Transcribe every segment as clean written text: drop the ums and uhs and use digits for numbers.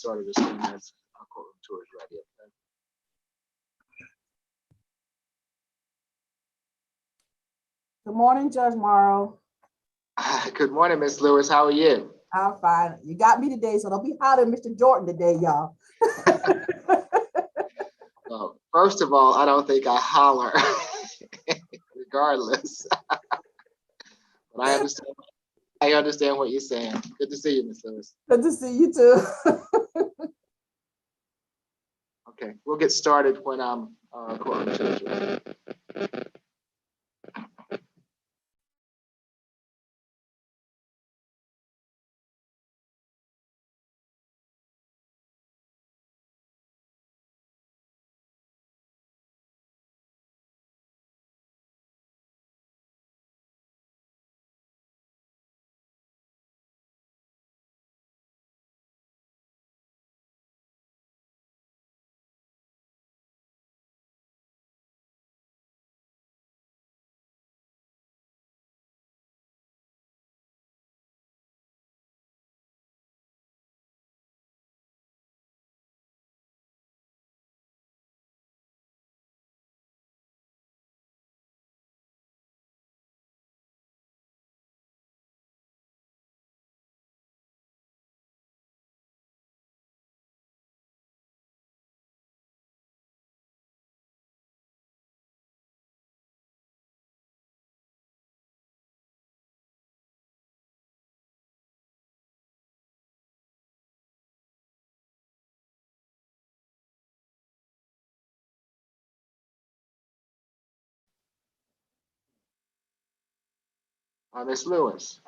started as soon as our courtroom tour is ready. Okay? Good morning, Judge Morrow. Good morning, Ms. Lewis. How are you? I'm fine. You got me today, so don't be hollering Mr. Jordan today, y'all. Well, first of all, I don't think I holler, regardless. But I understand what you're saying. Good to see you, Ms. Lewis. Good to see you too. Okay, we'll get started when courtroom tour is ready. Ms. Lewis.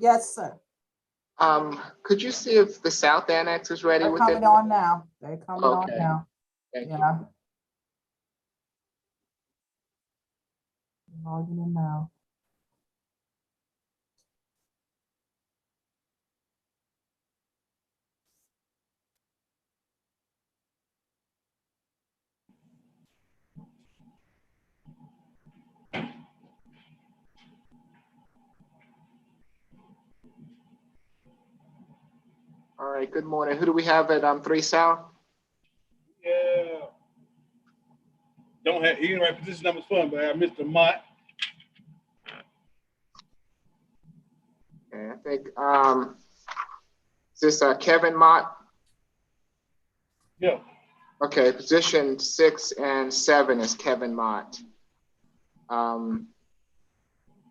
Yes, sir. Could you see if the South Annex is ready? They're coming on now. They're coming on now. Thank you. Yeah. Logging in now. All right, good morning. Who do we have at 3 South? Yeah. Don't have he in the right position numbers for him, but I have Mr. Mott. Okay, I think is this Kevin Mott? Yeah. Okay, position 6 and 7 is Kevin Mott.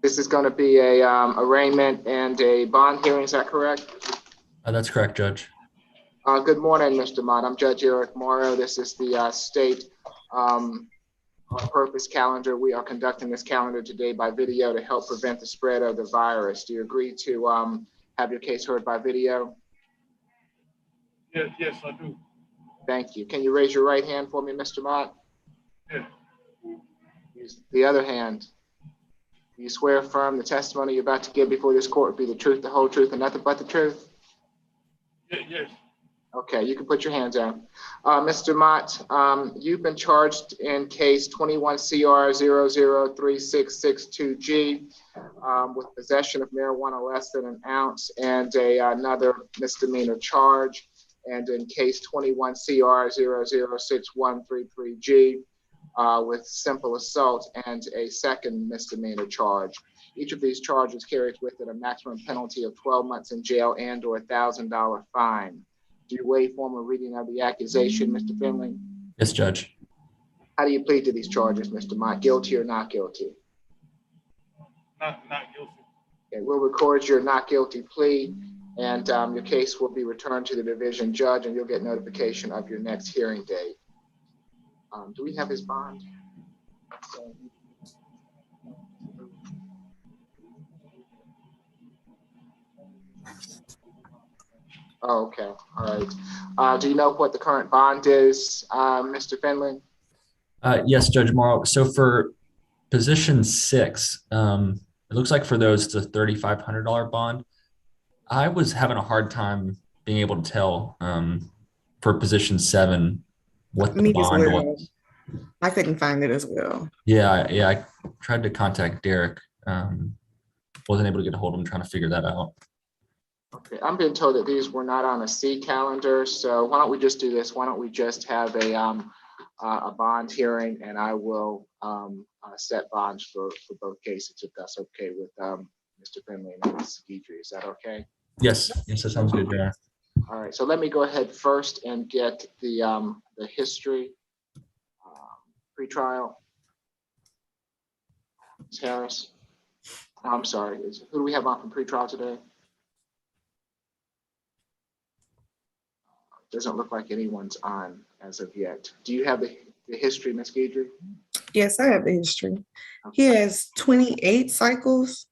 This is going to be a arraignment and a bond hearing. Is that correct? That's correct, Judge. Good morning, Mr. Mott. I'm Judge Eric Morrow. This is the state purpose calendar. We are conducting this calendar today by video to help prevent the spread of the virus. Do you agree to have your case heard by video? Yes, I do. Thank you. Can you raise your right hand for me, Mr. Mott? Yeah. Use the other hand. Do you swear affirm the testimony you're about to give before this court will be the truth, the whole truth, and nothing but the truth? Yes. Okay, you can put your hands down. Mr. Mott, you've been charged in case 21 CR 003662G with possession of marijuana less than an ounce and another misdemeanor charge. And in case 21 CR 006133G with simple assault and a second misdemeanor charge. Each of these charges carries with it a maximum penalty of 12 months in jail and or $1,000 fine. Do you waive formal reading of the accusation, Mr. Finley? Yes, Judge. How do you plead to these charges, Mr. Mott? Guilty or not guilty? Not guilty. Okay, we'll record your not guilty plea, and your case will be returned to the division judge, and you'll get notification of your next hearing date. Do we have his bond? Oh, okay, all right. Do you know what the current bond is, Mr. Finley? Yes, Judge Morrow. So for position 6, it looks like for those, it's a $3,500 bond. I was having a hard time being able to tell for position 7 what the Me as bond well. was. I couldn't find it as well. Yeah, I tried to contact Derek. Wasn't able to get a hold of him, trying to figure that out. Okay, I'm being told that these were not on a C calendar, so why don't we just do this? Why don't we just have a bond hearing, and I will set bonds for both cases, if that's okay with Mr. Finley and Ms. Guidry. Is that okay? Yes, that sounds good, John. All right, so let me go ahead first and get the history pretrial. Ms. Harris. I'm sorry, who do we have on from pretrial today? Doesn't look like anyone's on as of yet. Do you have the history, Ms. Guidry? Yes, I have the history. He has 28 cycles.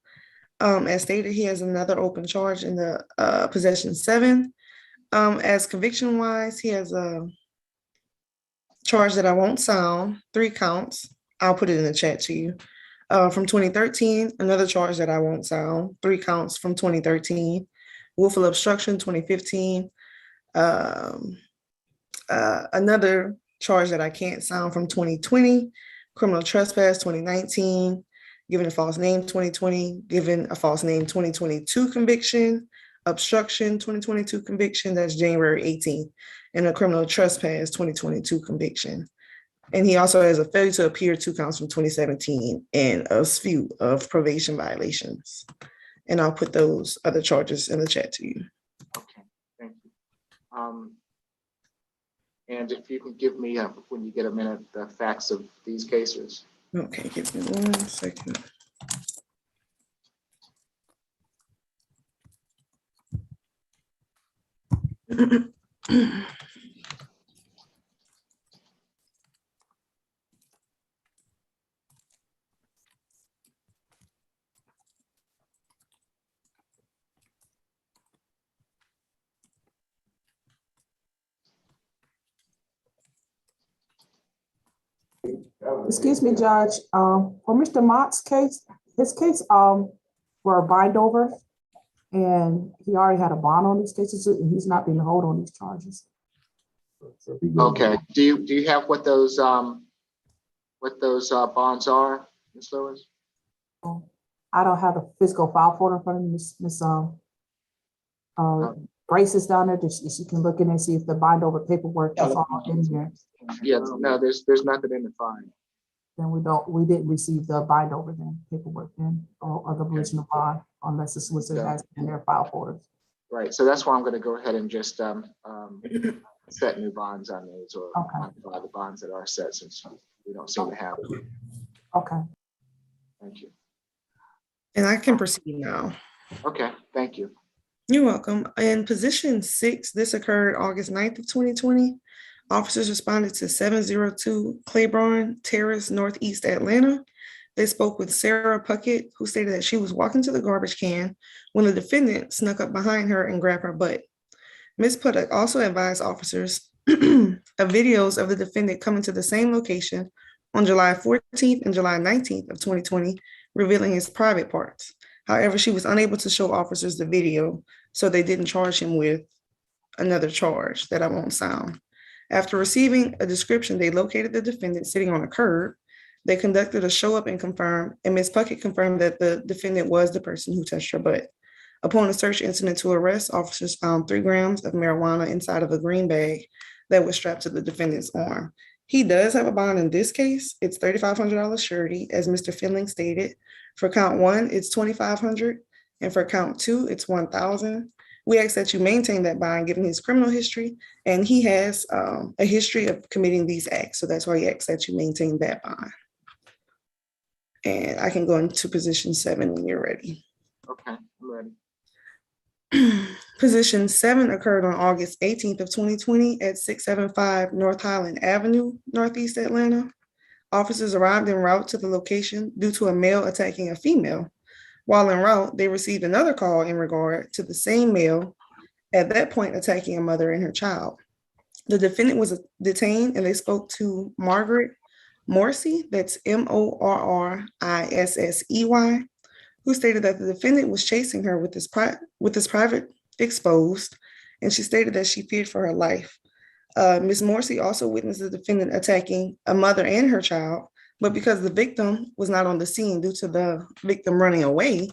As stated, he has another open charge in the possession 7. As conviction wise, he has a charge that I won't sound, 3 counts. I'll put it in the chat to you. From 2013, another charge that I won't sound, 3 counts from 2013. Willful obstruction, 2015. Another charge that I can't sound from 2020, criminal trespass 2019, given a false name 2020, given a false name 2022 conviction, obstruction 2022 conviction, that's January 18th, and a criminal trespass 2022 conviction. And he also has a failure to appear 2 counts from 2017 and a few of probation violations. And I'll put those other charges in the chat to you. Okay, thank you. And if you can give me, when you get a minute, the facts of these cases. Okay, give me 1 second. Excuse me, Judge. For Mr. Mott's case, his case were a bind over, and he already had a bond on these cases, and he's not being held on these charges. Okay. Do you have what those bonds are, Ms. Lewis? I don't have the physical file folder in front of me. Miss Grace is down there. She can look in and see if the bind over paperwork is all in here. Yes. No, there's nothing in the file. Then we didn't receive the bind over then paperwork then, or the original bond, unless the solicitor has it in their file folders. Right. So that's why I'm going to go ahead and just set new bonds on these, or modify the bonds that are set, since we don't seem to have them. Okay. Thank you. And I can proceed now. Okay. Thank you. You're welcome. In position 6, this occurred August 9th of 2020. Officers responded to 702 Claiborne Terrace, Northeast Atlanta. They spoke with Sarah Puckett, who stated that she was walking to the garbage can when the defendant snuck up behind her and grabbed her butt. Ms. Puckett also advised officers of videos of the defendant coming to the same location on July 14th and July 19th of 2020, revealing his private parts. However, she was unable to show officers the video, so they didn't charge him with another charge that I won't sound. After receiving a description, they located the defendant sitting on a curb. They conducted a show up and confirmed, and Ms. Puckett confirmed that the defendant was the person who touched her butt. Upon a search incident to arrest, officers found 3 grams of marijuana inside of a green bag that was strapped to the defendant's arm. He does have a bond in this case. It's $3,500 surety, as Mr. Finley stated. For count 1, it's $2,500, and for count 2, it's $1,000. We ask that you maintain that bond given his criminal history, and he has a history of committing these acts. So that's why he asks that you maintain that bond. And I can go into position 7 when you're ready. Okay, I'm ready. Position 7 occurred on August 18th of 2020 at 675 North Highland Avenue, Northeast Atlanta. Officers arrived en route to the location due to a male attacking a female. While en route, they received another call in regard to the same male, at that point attacking a mother and her child. The defendant was detained, and they spoke to Margaret Morrissey, that's Morrissey, who stated that the defendant was chasing her with his private exposed, and she stated that she feared for her life. Ms. Morrissey also witnessed the defendant attacking a mother and her child, but because the victim was not on the scene due to the victim running away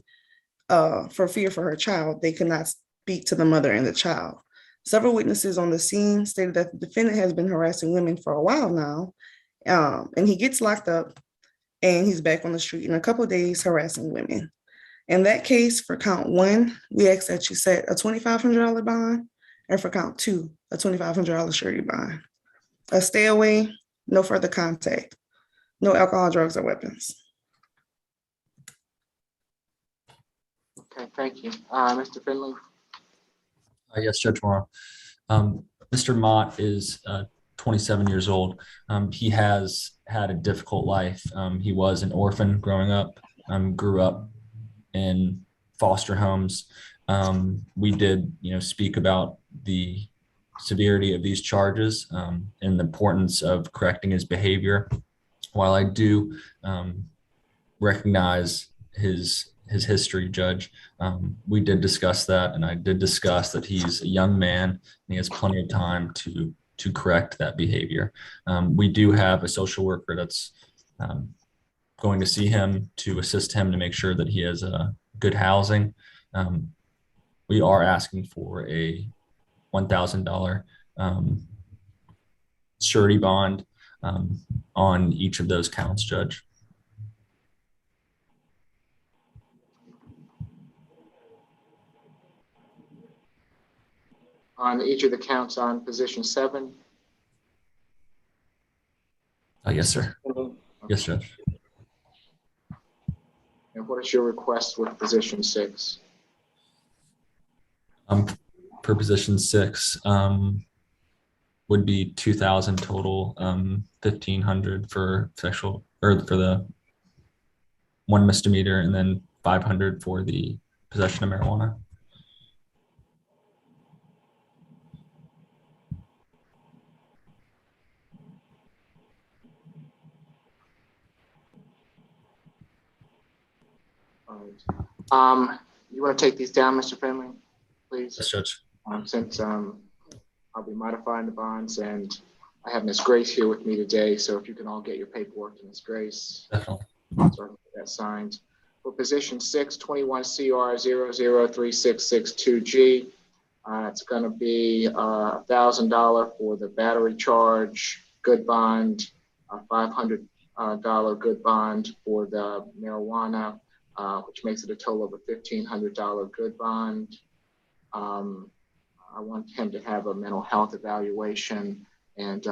for fear for her child, they could not speak to the mother and the child. Several witnesses on the scene stated that the defendant has been harassing women for a while now, and he gets locked up and he's back on the street in a couple of days harassing women. In that case, for count 1, we ask that you set a $2,500 bond, and for count 2, a $2,500 surety bond. A stay away, no further contact, no alcohol, drugs, or weapons. Okay, thank you. Mr. Finley? Yes, Judge Morrow. Mr. Mott is 27 years old. He has had a difficult life. He was an orphan growing up, grew up in foster homes. We did, speak about the severity of these charges and the importance of correcting his behavior. While I do recognize his history, Judge, we did discuss that, and I did discuss that he's a young man and he has plenty of time to correct that behavior. We do have a social worker that's going to see him to assist him to make sure that he has good housing. We are asking for a $1,000 surety bond on each of those counts, Judge. On each of the counts on position 7? Yes, sir. Yes, Judge. And what is your request with position 6? For position 6 would be 2,000 total, 1,500 for sexual, or for the one misdemeanor, and then 500 for the possession of marijuana. All right. You want to take these down, Mr. Finley, please? Yes, Judge. Since I'll be modifying the bonds, and I have Ms. Grace here with me today, so if you can all get your paperwork to Ms. Grace. Definitely. So I can get that signed. For position 6, 21 CR 003662G, it's going to be $1,000 for the battery charge, good bond, $500 good bond for the marijuana, which makes it a total of a $1,500 good bond. I want him to have a mental health evaluation, and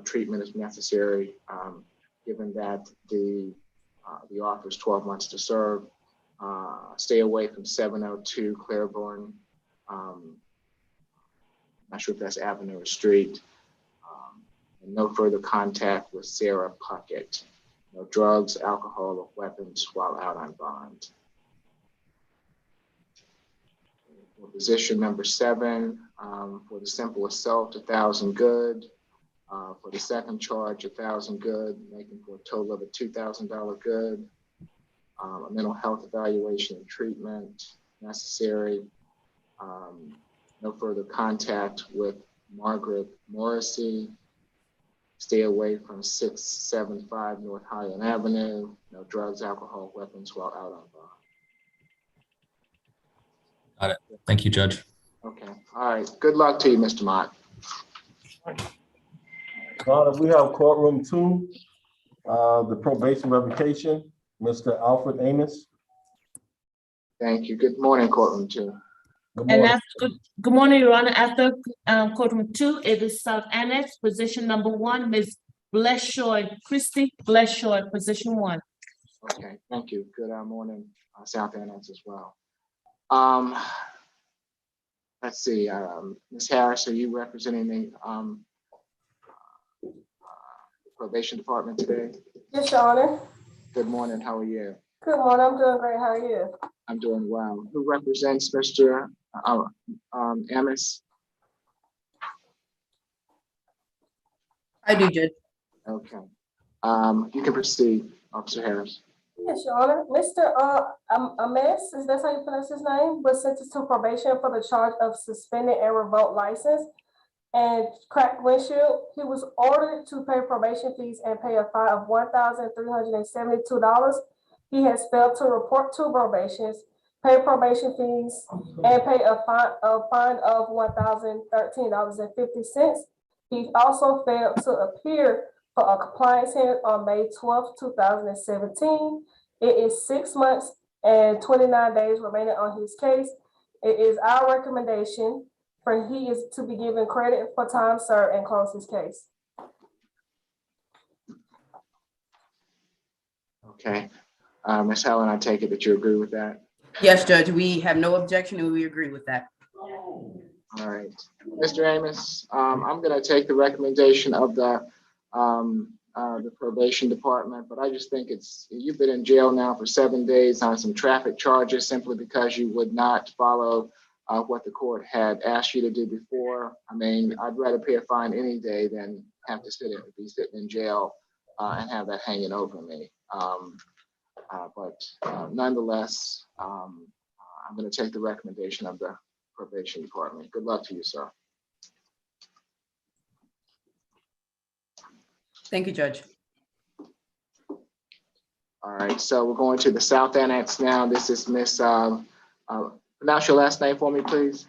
treatment is necessary, given that the offer is 12 months to serve. Stay away from 702 Claiborne. Not sure if that's Avenue or Street. And no further contact with Sarah Puckett. No drugs, alcohol, or weapons while out on bond. For position number 7, for the simple assault, 1,000 good. For the second charge, 1,000 good, making for a total of a $2,000 good. A mental health evaluation and treatment necessary. No further contact with Margaret Morrissey. Stay away from 675 North Highland Avenue. No drugs, alcohol, weapons while out on bond. Got it. Thank you, Judge. Okay. All right. Good luck to you, Mr. Mott. We have courtroom 2, the probation revocation, Mr. Alfred Amos. Thank you. Good morning, courtroom 2. Good And morning. after, good morning, Your Honor. After courtroom 2, it is South Annex, position number 1, Ms. Blessoy Christie, Blessoy, position 1. Okay. Thank you. Good morning, South Annex as well. Let's see. Ms. Harris, are you representing the probation department today? Yes, Your Honor. Good morning. How are you? Good morning. I'm doing great. How are you? I'm doing well. Who represents Mr. Amos? I do, Judge. Okay. You can proceed, Officer Harris. Yes, Your Honor. Mr. Amos, is that how you pronounce his name? Was sentenced to probation for the charge of suspended and revoked license. and cracked windshield. He was ordered to pay probation fees and pay a fine of $1,372. He has failed to report to probations, pay probation fees, and pay a fine of $1,013.50. He also failed to appear for a compliance hearing on May 12th, 2017. It is 6 months and 29 days remaining on his case. It is our recommendation for he is to be given credit for time served and close his case. Okay. Ms. Helen, I take it that you agree with that? Yes, Judge, we have no objection and we agree with that. All right. Mr. Amos, I'm going to take the recommendation of the probation department, but I just think you've been in jail now for 7 days on some traffic charges simply because you would not follow what the court had asked you to do before. I mean, I'd rather pay a fine any day than have to be sitting in jail and have that hanging over me. But nonetheless, I'm going to take the recommendation of the probation department. Good luck to you, sir. Thank you, Judge. All right, so we're going to the South Annex now. This is Miss, pronounce your last name for me, please.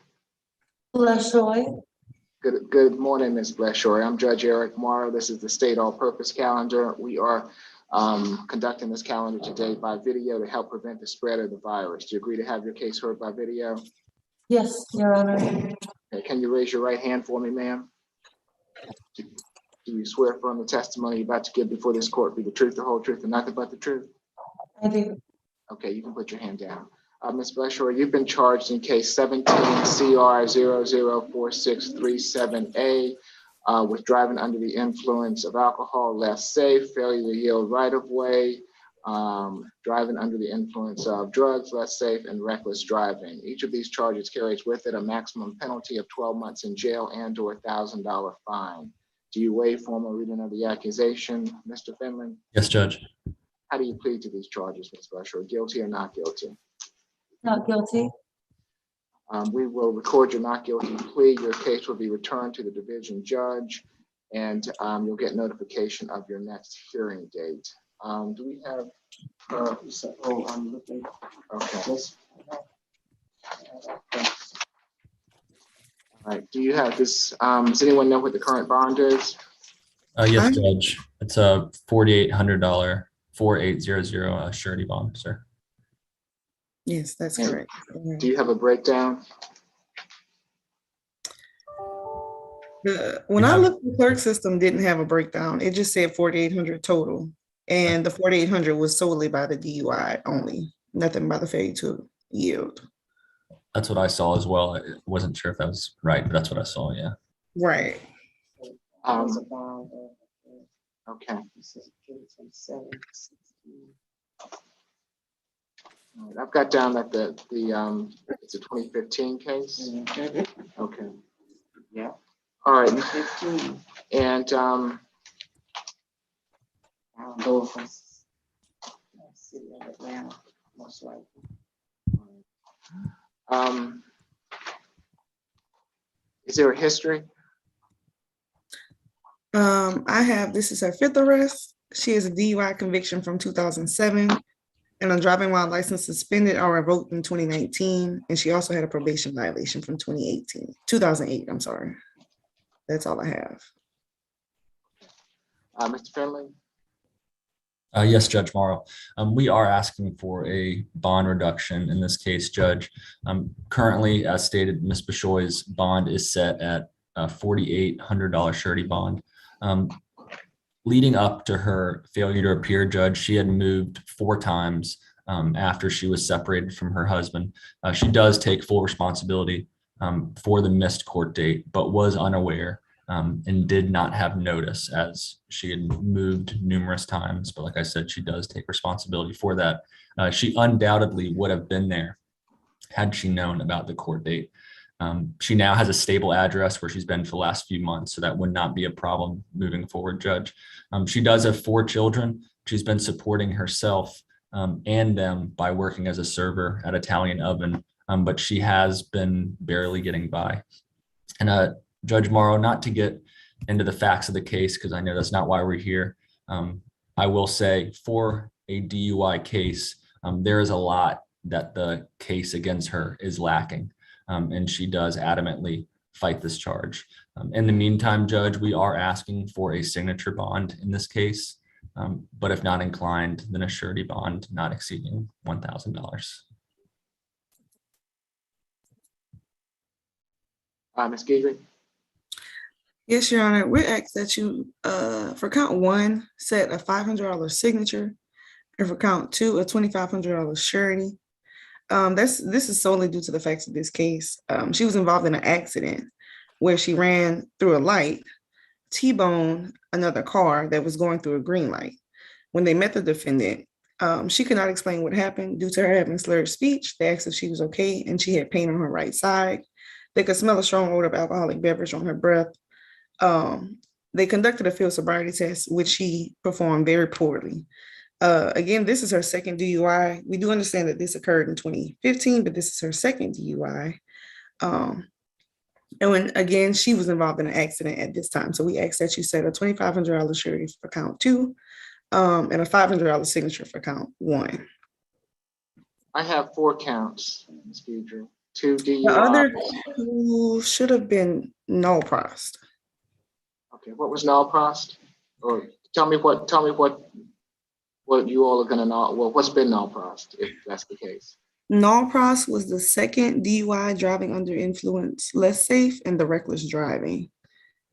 Blessoy. Good morning, Ms. Blessoy. I'm Judge Eric Morrow. This is the state all-purpose calendar. We are conducting this calendar today by video to help prevent the spread of the virus. Do you agree to have your case heard by video? Yes, Your Honor. Okay, can you raise your right hand for me, ma'am? Do you swear affirm the testimony you're about to give before this court be the truth, the whole truth, and nothing but the truth? I do. Okay, you can put your hand down. Ms. Blessoy, you've been charged in case 17 CR 004637A with driving under the influence of alcohol, less safe, failure to yield right of way, driving under the influence of drugs, less safe, and reckless driving. Each of these charges carries with it a maximum penalty of 12 months in jail and or $1,000 fine. Do you waive formal reading of the accusation, Mr. Finley? Yes, Judge. How do you plead to these charges, Ms. Blessoy? Guilty or not guilty? Not guilty. We will record your not guilty plea. Your case will be returned to the division judge, and you'll get notification of your next hearing date. Do we have? I'm looking. Okay. All right. Do you have this? Does anyone know what the current bond is? Yes, Judge. It's a $4,800 4800 surety bond, sir. Yes, that's correct. Do you have a breakdown? When I looked, the clerk system didn't have a breakdown. It just said 4,800 total. And the 4,800 was solely by the DUI only, nothing by the failure to yield. That's what I saw as well. I wasn't sure if that was right, but that's what I saw, yeah. Right. Okay. I've got down that it's a 2015 case. Okay. Yeah. All right. And city of Atlanta, most likely. Is there a history? This is her 5th arrest. She has a DUI conviction from 2007 and a driving while license suspended or revoked in 2019. And she also had a probation violation from 2008, I'm sorry. That's all I have. Mr. Finley? Yes, Judge Morrow. We are asking for a bond reduction in this case, Judge. Currently, as stated, Ms. Bishoy's bond is set at a $4,800 surety bond. Leading up to her failure to appear, Judge, she had moved 4 times after she was separated from her husband. She does take full responsibility for the missed court date, but was unaware and did not have notice as she had moved numerous times. But like I said, she does take responsibility for that. She undoubtedly would have been there had she known about the court date. She now has a stable address where she's been for the last few months, so that would not be a problem moving forward, Judge. She does have 4 children. She's been supporting herself and them by working as a server at Italian Oven, but she has been barely getting by. And Judge Morrow, not to get into the facts of the case, because I know that's not why we're here. I will say for a DUI case, there is a lot that the case against her is lacking. And she does adamantly fight this charge. In the meantime, Judge, we are asking for a signature bond in this case. But if not inclined, then a surety bond not exceeding $1,000. Ms. Guidry? Yes, Your Honor, we ask that you, for count one, set a $500 signature, and for count two, a $2,500 surety. This is solely due to the facts of this case. She was involved in an accident where she ran through a light, T-boned another car that was going through a green light. When they met the defendant, she could not explain what happened due to her having slurred speech. They asked if she was okay, and she had pain on her right side. They could smell a strong odor of alcoholic beverage on her breath. They conducted a field sobriety test, which she performed very poorly. Again, this is her second DUI. We do understand that this occurred in 2015, but this is her second DUI. And when, again, she was involved in an accident at this time. So we ask that you set a $2,500 surety for count two, and a $500 signature for count one. I have 4 counts, Ms. Guidry. 2 The other DUIs. two should have been null prost. Okay, what was null prost? Or tell me what you all are gonna know, well, what's been null prost, if that's the case? Null prost was the second DUI, driving under influence, less safe, and the reckless driving.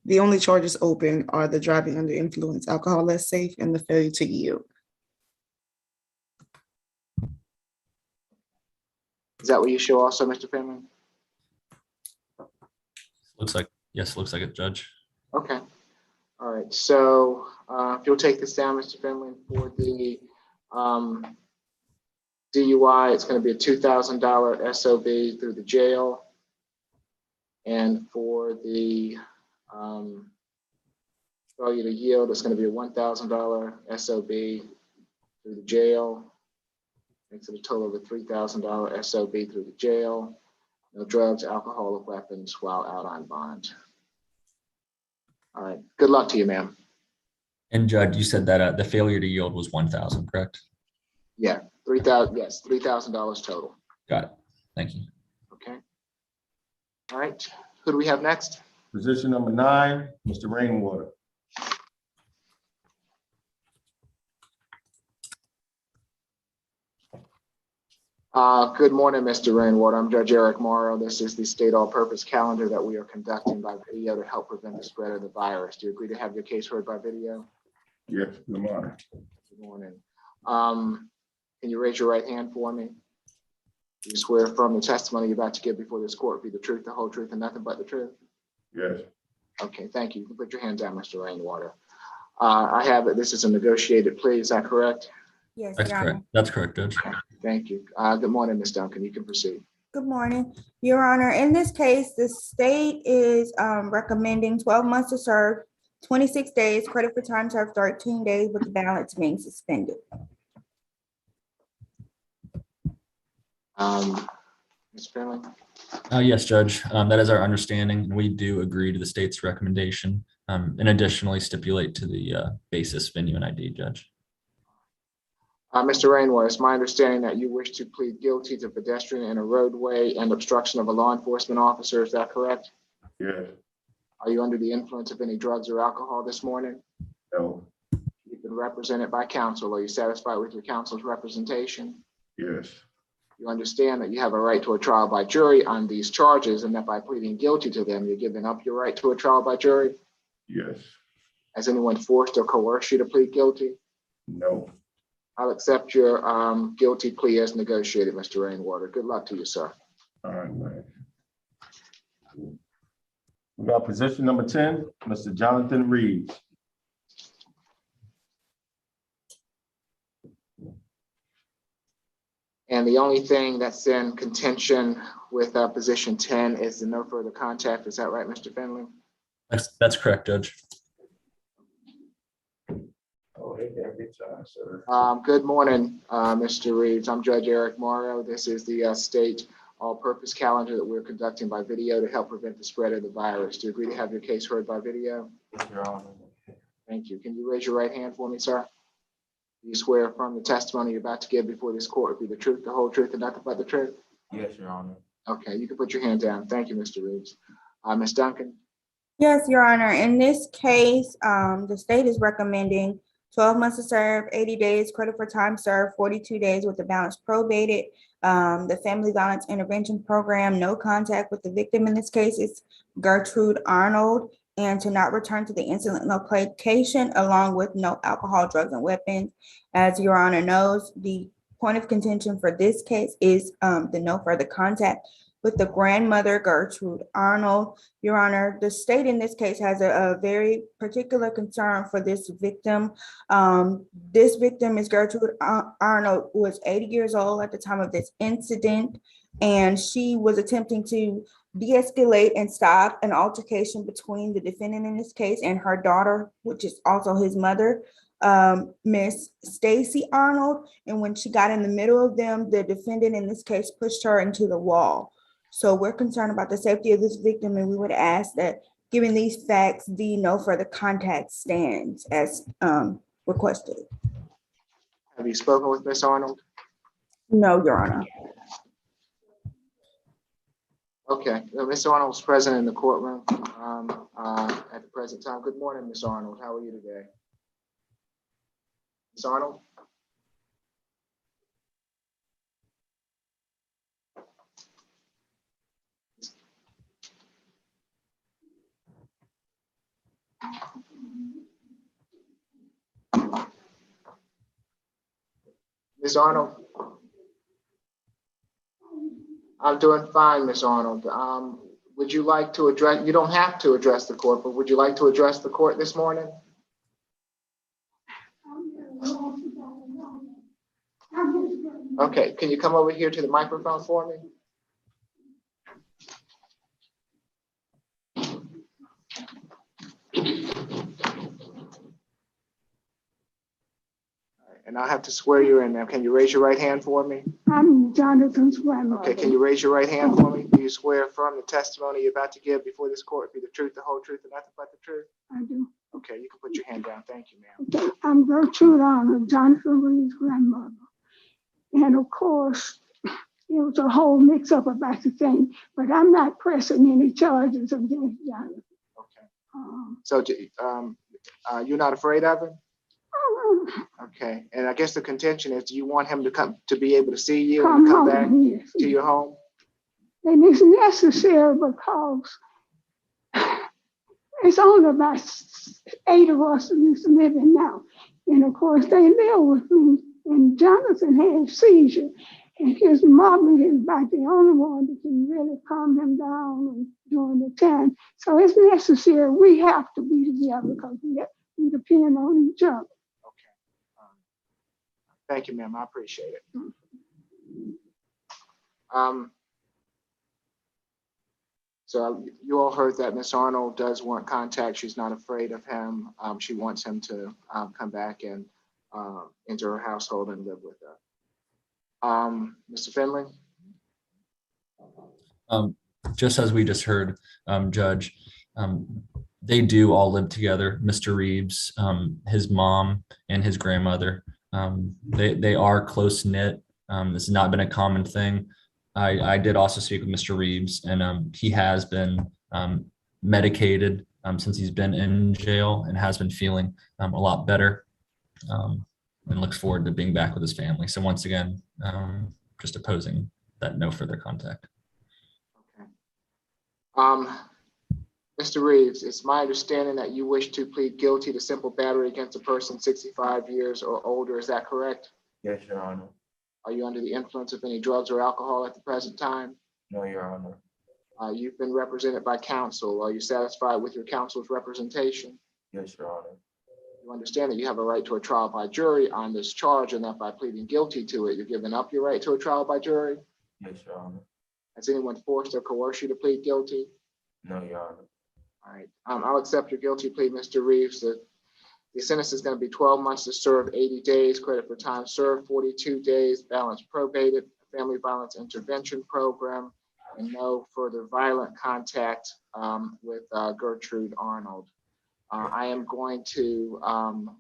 The only charges open are the driving under influence, alcohol less safe, and the failure to yield. Is that what you show also, Mr. Finley? Looks like, yes, looks like it, Judge. Okay. All right. So if you'll take this down, Mr. Finley, for the DUI, it's going to be a $2,000 SOB through the jail. And for the failure to yield, it's going to be a $1,000 SOB through the jail. Makes it a total of a $3,000 SOB through the jail. No drugs, alcohol, or weapons while out on bond. All right. Good luck to you, ma'am. And Judge, you said that the failure to yield was 1,000, correct? Yeah, 3,000. Yes, $3,000 total. Got it. Thank you. Okay. All right. Who do we have next? Position number 9, Mr. Rainwater. Good morning, Mr. Rainwater. I'm Judge Eric Morrow. This is the state all-purpose calendar that we are conducting by video to help prevent the spread of the virus. Do you agree to have your case heard by video? Yes, good morning. Good morning. Can you raise your right hand for me? Do you swear from the testimony you're about to give before this court be the truth, the whole truth, and nothing but the truth? Yes. Okay, thank you. You can put your hands down, Mr. Rainwater. I have it. This is a negotiated plea. Is that correct? Yes, That's Your Honor. correct. That's correct, Judge. Thank you. Good morning, Ms. Duncan. You can proceed. Good morning, Your Honor. In this case, the state is recommending 12 months to serve, 26 days, credit for time served 13 days, with the balance being suspended. Ms. Finley? Yes, Judge. That is our understanding. We do agree to the state's recommendation, and additionally stipulate to the basis, venue, and ID, Judge. Mr. Rainwater, it's my understanding that you wish to plead guilty to pedestrian in a roadway and obstruction of a law enforcement officer. Is that correct? Yes. Are you under the influence of any drugs or alcohol this morning? No. You've been represented by counsel. Are you satisfied with your counsel's representation? Yes. You understand that you have a right to a trial by jury on these charges, and that by pleading guilty to them, you're giving up your right to a trial by jury? Yes. Has anyone forced or coerced you to plead guilty? No. I'll accept your guilty plea as negotiated, Mr. Rainwater. Good luck to you, sir. All right, man. We got position number 10, Mr. Jonathan Reeves. And the only thing that's in contention with position 10 is the no further contact. Is that right, Mr. Finley? That's correct, Judge. Oh, hey, good job, sir. Good morning, Mr. Reeves. I'm Judge Eric Morrow. This is the state all-purpose calendar that we're conducting by video to help prevent the spread of the virus. Do you agree to have your case heard by video? Yes, Your Honor. Thank you. Can you raise your right hand for me, sir? Do you swear affirm the testimony you're about to give before this court will be the truth, the whole truth, and nothing but the truth? Yes, Your Honor. Okay, you can put your hand down. Thank you, Mr. Reeves. Ms. Duncan? Yes, Your Honor. In this case, the state is recommending 12 months to serve, 80 days credit for time served, 42 days with the balance probated. The Family Violence Intervention Program, no contact with the victim in this case is Gertrude Arnold, and to not return to the incident location along with no alcohol, drugs, and weapons. As Your Honor knows, the point of contention for this case is the no further contact with the grandmother, Gertrude Arnold. Your Honor, the state in this case has a very particular concern for this victim. This victim is Gertrude Arnold, who was 80 years old at the time of this incident, and she was attempting to de-escalate and stop an altercation between the defendant in this case and her daughter, which is also his mother, Miss Stacy Arnold. And when she got in the middle of them, the defendant in this case pushed her into the wall. So we're concerned about the safety of this victim, and we would ask that, given these facts, the no further contact stands as requested. Have you spoken with Ms. Arnold? No, Your Honor. Okay, Ms. Arnold is present in the courtroom at the present time. Good morning, Ms. Arnold. How are you today? Ms. Arnold? Ms. Arnold? I'm doing fine, Ms. Arnold. Would you like to address, you don't have to address the court, but would you like to address the court this morning? Okay, can you come over here to the microphone for me? And I'll have to swear you in now. Can you raise your right hand for me? I'm Jonathan's grandmother. Okay, can you raise your right hand for me? Do you swear affirm the testimony you're about to give before this court be the truth, the whole truth, and nothing but the truth? I do. Okay, you can put your hand down. Thank you, ma'am. Okay. I'm Gertrude Arnold, Jonathan Reed's grandmother. And of course, it was a whole mix up about the thing, but I'm not pressing any charges against Jonathan. Okay. So you're not afraid of him? Okay, and I guess the contention is, do you want him to come to be able to see you and come back to your home? And it's necessary because it's only about 8 of us who's living now. And of course, they live with me. And Jonathan had a seizure. And his mother is about the only one that can really calm him down during the time. So it's necessary. We have to be together because we depend on each other. Thank you, ma'am. I appreciate it. So you all heard that Miss Arnold does want contact. She's not afraid of him. She wants him to come back and into her household and live with her. Mr. Finley? Just as we just heard, Judge, they do all live together. Mr. Reeves, his mom, and his grandmother. They are close knit. This has not been a common thing. I did also speak with Mr. Reeves, and he has been medicated since he's been in jail and has been feeling a lot better, and looks forward to being back with his family. So once again, just opposing that no further contact. Okay. Mr. Reeves, it's my understanding that you wish to plead guilty to simple battery against a person 65 years or older. Is that correct? Yes, Your Honor. Are you under the influence of any drugs or alcohol at the present time? No, Your Honor. You've been represented by counsel. Are you satisfied with your counsel's representation? Yes, Your Honor. You understand that you have a right to a trial by jury on this charge, and that by pleading guilty to it, you're giving up your right to a trial by jury? Yes, Your Honor. Has anyone forced or coerced you to plead guilty? No, Your Honor. All right. I'll accept your guilty plea, Mr. Reeves. The sentence is going to be 12 months to serve, 80 days, credit for time served, 42 days, balance probated. Family Violence Intervention Program, and no further violent contact with Gertrude Arnold. I am going to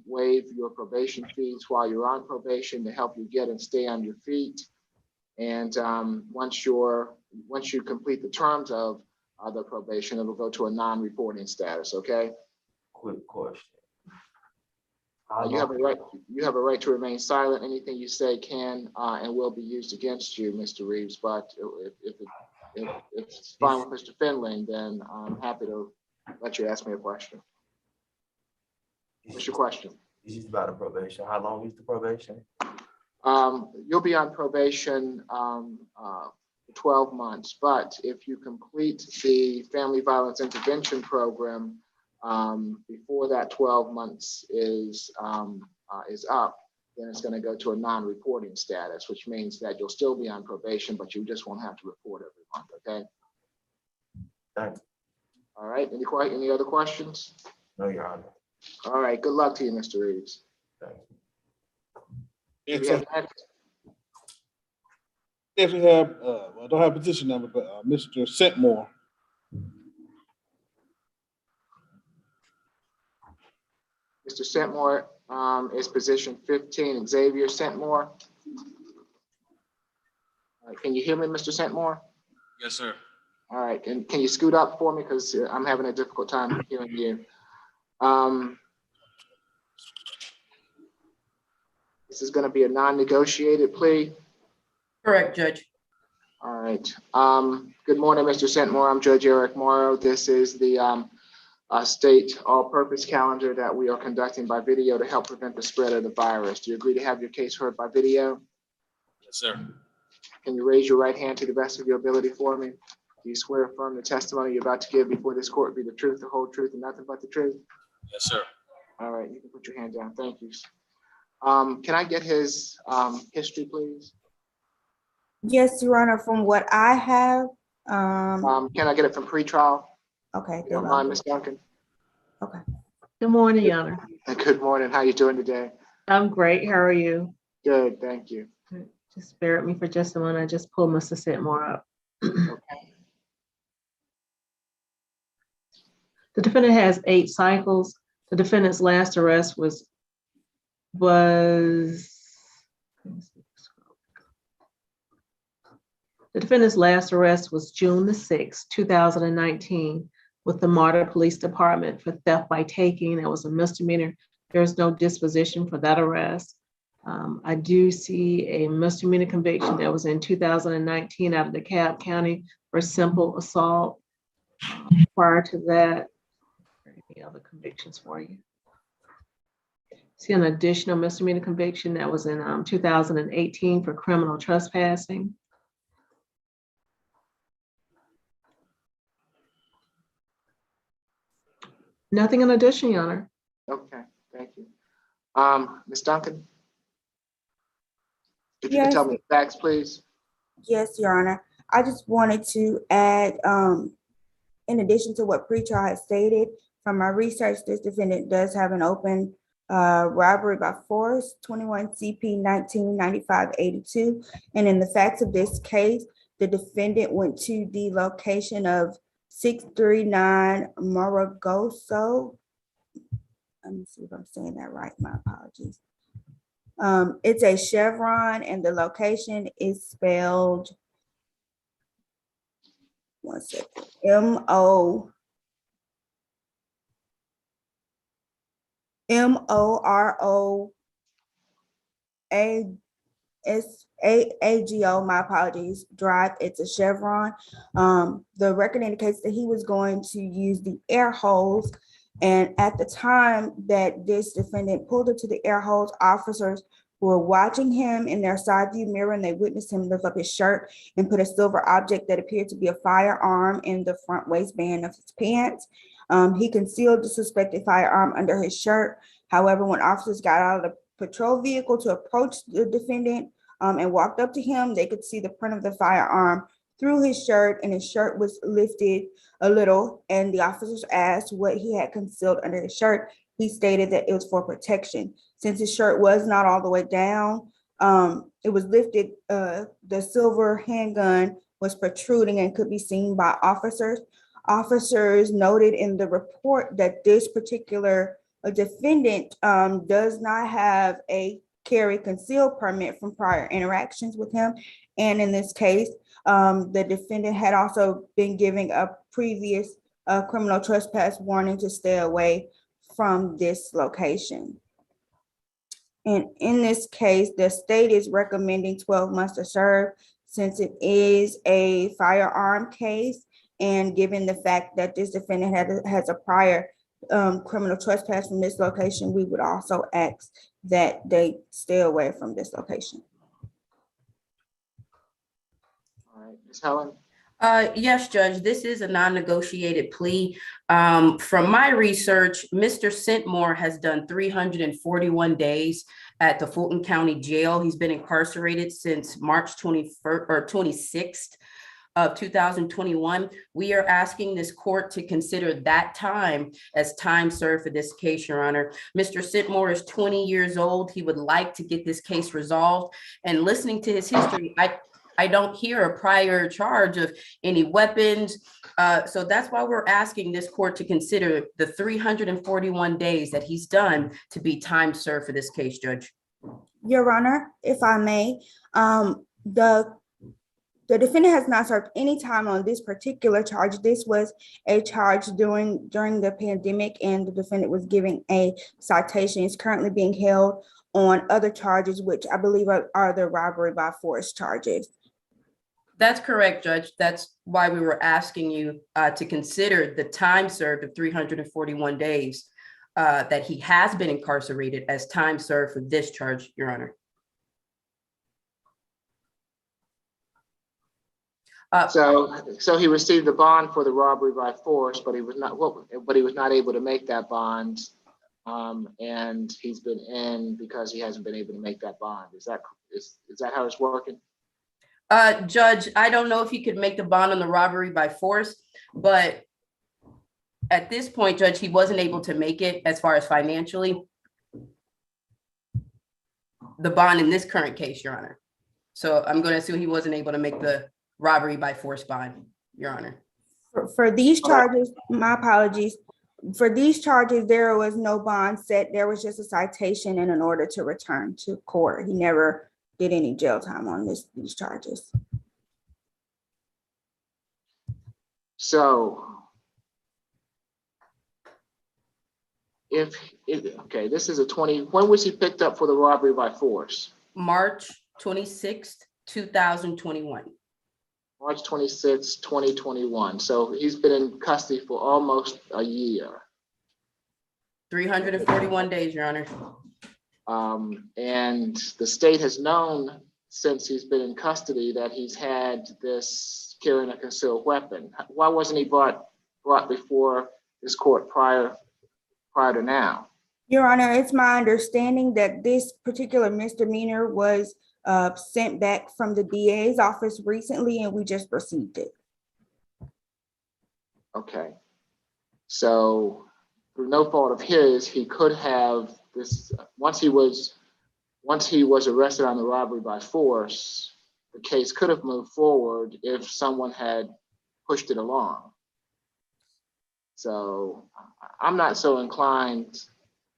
waive your probation fees while you're on probation to help you get and stay on your feet. And once you complete the terms of the probation, it'll go to a non-reporting status. Okay. Quick question. You have a right to remain silent. Anything you say can and will be used against you, Mr. Reeves. But if it's fine with Mr. Finley, then I'm happy to let you ask me a question. What's your question? It's just about the probation. How long is the probation? You'll be on probation for 12 months, but if you complete the Family Violence Intervention Program before that 12 months is up, then it's going to go to a non-reporting status, which means that you'll still be on probation, but you just won't have to report every month. Okay. Thanks. All right. Any other questions? No, Your Honor. All right. Good luck to you, Mr. Reeves. Thanks. Yes, We sir. have next. Yes, we have, I don't have a petition number, but Mr. Sentmore. Mr. Sentmore is position 15. Xavier Sentmore. Can you hear me, Mr. Sentmore? Yes, sir. All right. And can you scoot up for me? Because I'm having a difficult time hearing you. This is going to be a non-negotiated plea. Correct, Judge. All right. Good morning, Mr. Sentmore. I'm Judge Eric Morrow. This is the state all-purpose calendar that we are conducting by video to help prevent the spread of the virus. Do you agree to have your case heard by video? Yes, sir. Can you raise your right hand to the best of your ability for me? Do you swear or affirm the testimony you're about to give before this court be the truth, the whole truth, and nothing but the truth? Yes, sir. All right, you can put your hand down. Thank you. Can I get his history, please? Yes, Your Honor, from what I have, Can I get it from pretrial? okay. You don't mind, Ms. Duncan? Okay. Good morning, Your Honor. Good morning. How you doing today? I'm great. How are you? Good, thank you. Just bear with me for just a moment. I just pulled Mr. Sentmore up. Okay. The defendant has 8 cycles. The defendant's last arrest was the defendant's last arrest was June the 6th, 2019, with the Martyr Police Department for theft by taking. That was a misdemeanor. There's no disposition for that arrest. I do see a misdemeanor conviction that was in 2019 out of DeKalb County for simple assault. Prior to that, any other convictions for you? See an additional misdemeanor conviction that was in 2018 for criminal trespassing. Nothing in addition, Your Honor. Okay, thank you. Ms. Duncan? If you Yes. could tell me the facts, please. Yes, Your Honor. I just wanted to add, in addition to what pretrial has stated, from my research, this defendant does have an open robbery by force, 21 CP 1995-82. And in the facts of this case, the defendant went to the location of 639 Maragoso. Let me see if I'm saying that right. My apologies. It's a chevron and the location is spelled, one second, M-O-R-O-A-S-A-G-O, my apologies, drive. It's a chevron. The record indicates that he was going to use the air hose. And at the time that this defendant pulled into the air hose, officers were watching him in their side view mirror, and they witnessed him lift up his shirt and put a silver object that appeared to be a firearm in the front waistband of his pants. He concealed the suspected firearm under his shirt. However, when officers got out of the patrol vehicle to approach the defendant and walked up to him, they could see the print of the firearm through his shirt, and his shirt was lifted a little, and the officers asked what he had concealed under his shirt. He stated that it was for protection. Since his shirt was not all the way down, It was lifted, the silver handgun was protruding and could be seen by officers. Officers noted in the report that this particular defendant does not have a carry concealed permit from prior interactions with him. And in this case, the defendant had also been giving a previous criminal trespass warning to stay away from this location. And in this case, the state is recommending 12 months to serve since it is a firearm case. And given the fact that this defendant has a prior criminal trespass from this location, we would also ask that they stay away from this location. All right, Ms. Helen? Yes, Judge, this is a non-negotiated plea. From my research, Mr. Sentmore has done 341 days at the Fulton County Jail. He's been incarcerated since March 21st or 26th of 2021. We are asking this court to consider that time as time served for this case, Your Honor. Mr. Sentmore is 20 years old. He would like to get this case resolved. And listening to his history, I don't hear a prior charge of any weapons. So that's why we're asking this court to consider the 341 days that he's done to be time served for this case, Judge. Your Honor, if I may, the defendant has not served any time on this particular charge. This was a charge during the pandemic, and the defendant was giving a citation. It's currently being held on other charges, which I believe are the robbery by force charges. That's correct, Judge. That's why we were asking you to consider the time served of 341 days that he has been incarcerated as time served for this charge, Your Honor. So he received a bond for the robbery by force, but he was not able to make that bond, and he's been in because he hasn't been able to make that bond. Is that how it's working? Judge, I don't know if he could make the bond on the robbery by force, but at this point, Judge, he wasn't able to make it as far as financially. The bond in this current case, Your Honor. So I'm going to assume he wasn't able to make the robbery by force bond, Your Honor. For these charges, my apologies. For these charges, there was no bond set. There was just a citation and an order to return to court. He never did any jail time on these charges. So okay, this is when was he picked up for the robbery by force? March 26th, 2021. March 26, 2021. So he's been in custody for almost a year. 341 days, Your Honor. And the state has known since he's been in custody that he's had this carrying a concealed weapon. Why wasn't he brought before this court prior to now? Your Honor, it's my understanding that this particular misdemeanor was sent back from the DA's office recently, and we just received it. Okay. So through no fault of his, he could have this, once he was arrested on the robbery by force, the case could have moved forward if someone had pushed it along. So I'm not so inclined,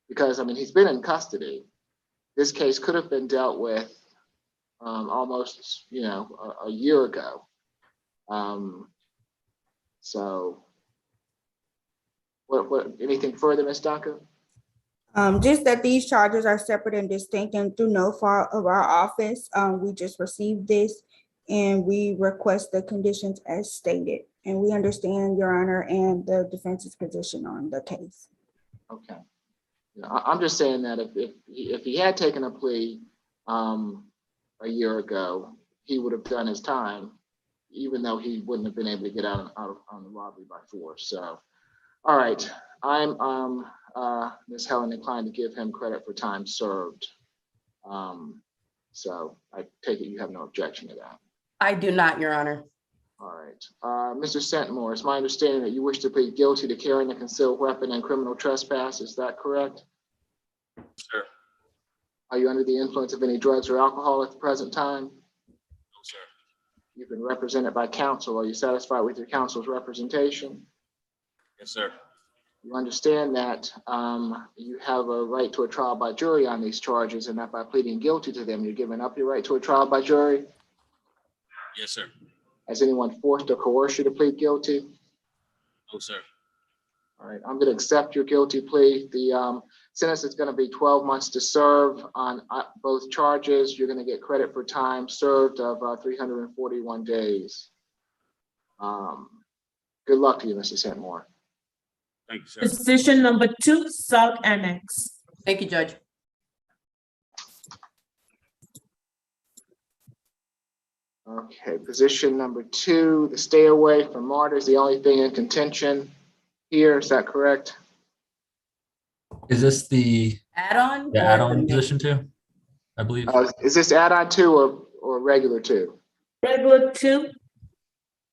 because I mean, he's been in custody. This case could have been dealt with almost, a year ago. So what anything further, Ms. Duncan? Just that these charges are separate and distinct, and through no fault of our office, we just received this and we request the conditions as stated. And we understand, Your Honor, and the defense's position on the case. Okay. I'm just saying that if he had taken a plea a year ago, he would have done his time, even though he wouldn't have been able to get out on the robbery by force. So, all right, I'm Ms. Helen inclined to give him credit for time served. So I take it you have no objection to that. I do not, Your Honor. All right, Mr. Sentmore, it's my understanding that you wish to plead guilty to carrying a concealed weapon and criminal trespass. Is that correct? Sure. Are you under the influence of any drugs or alcohol at the present time? No, sir. You've been represented by counsel. Are you satisfied with your counsel's representation? Yes, sir. You understand that you have a right to a trial by jury on these charges, and that by pleading guilty to them, you're giving up your right to a trial by jury? Yes, sir. Has anyone forced or coerced you to plead guilty? No, sir. All right, I'm going to accept your guilty plea. The sentence is going to be 12 months to serve on both charges. You're going to get credit for time served of 341 days. Good luck to you, Mr. Sentmore. Thank you, sir. Position number 2, South Annex. Thank you, Judge. Okay, position number 2, the stay away from MARTA is the only thing in contention here. Is that correct? Is this the Add-on? the or add-on the- position too? I believe. Is this add-on 2 or regular 2? Regular 2,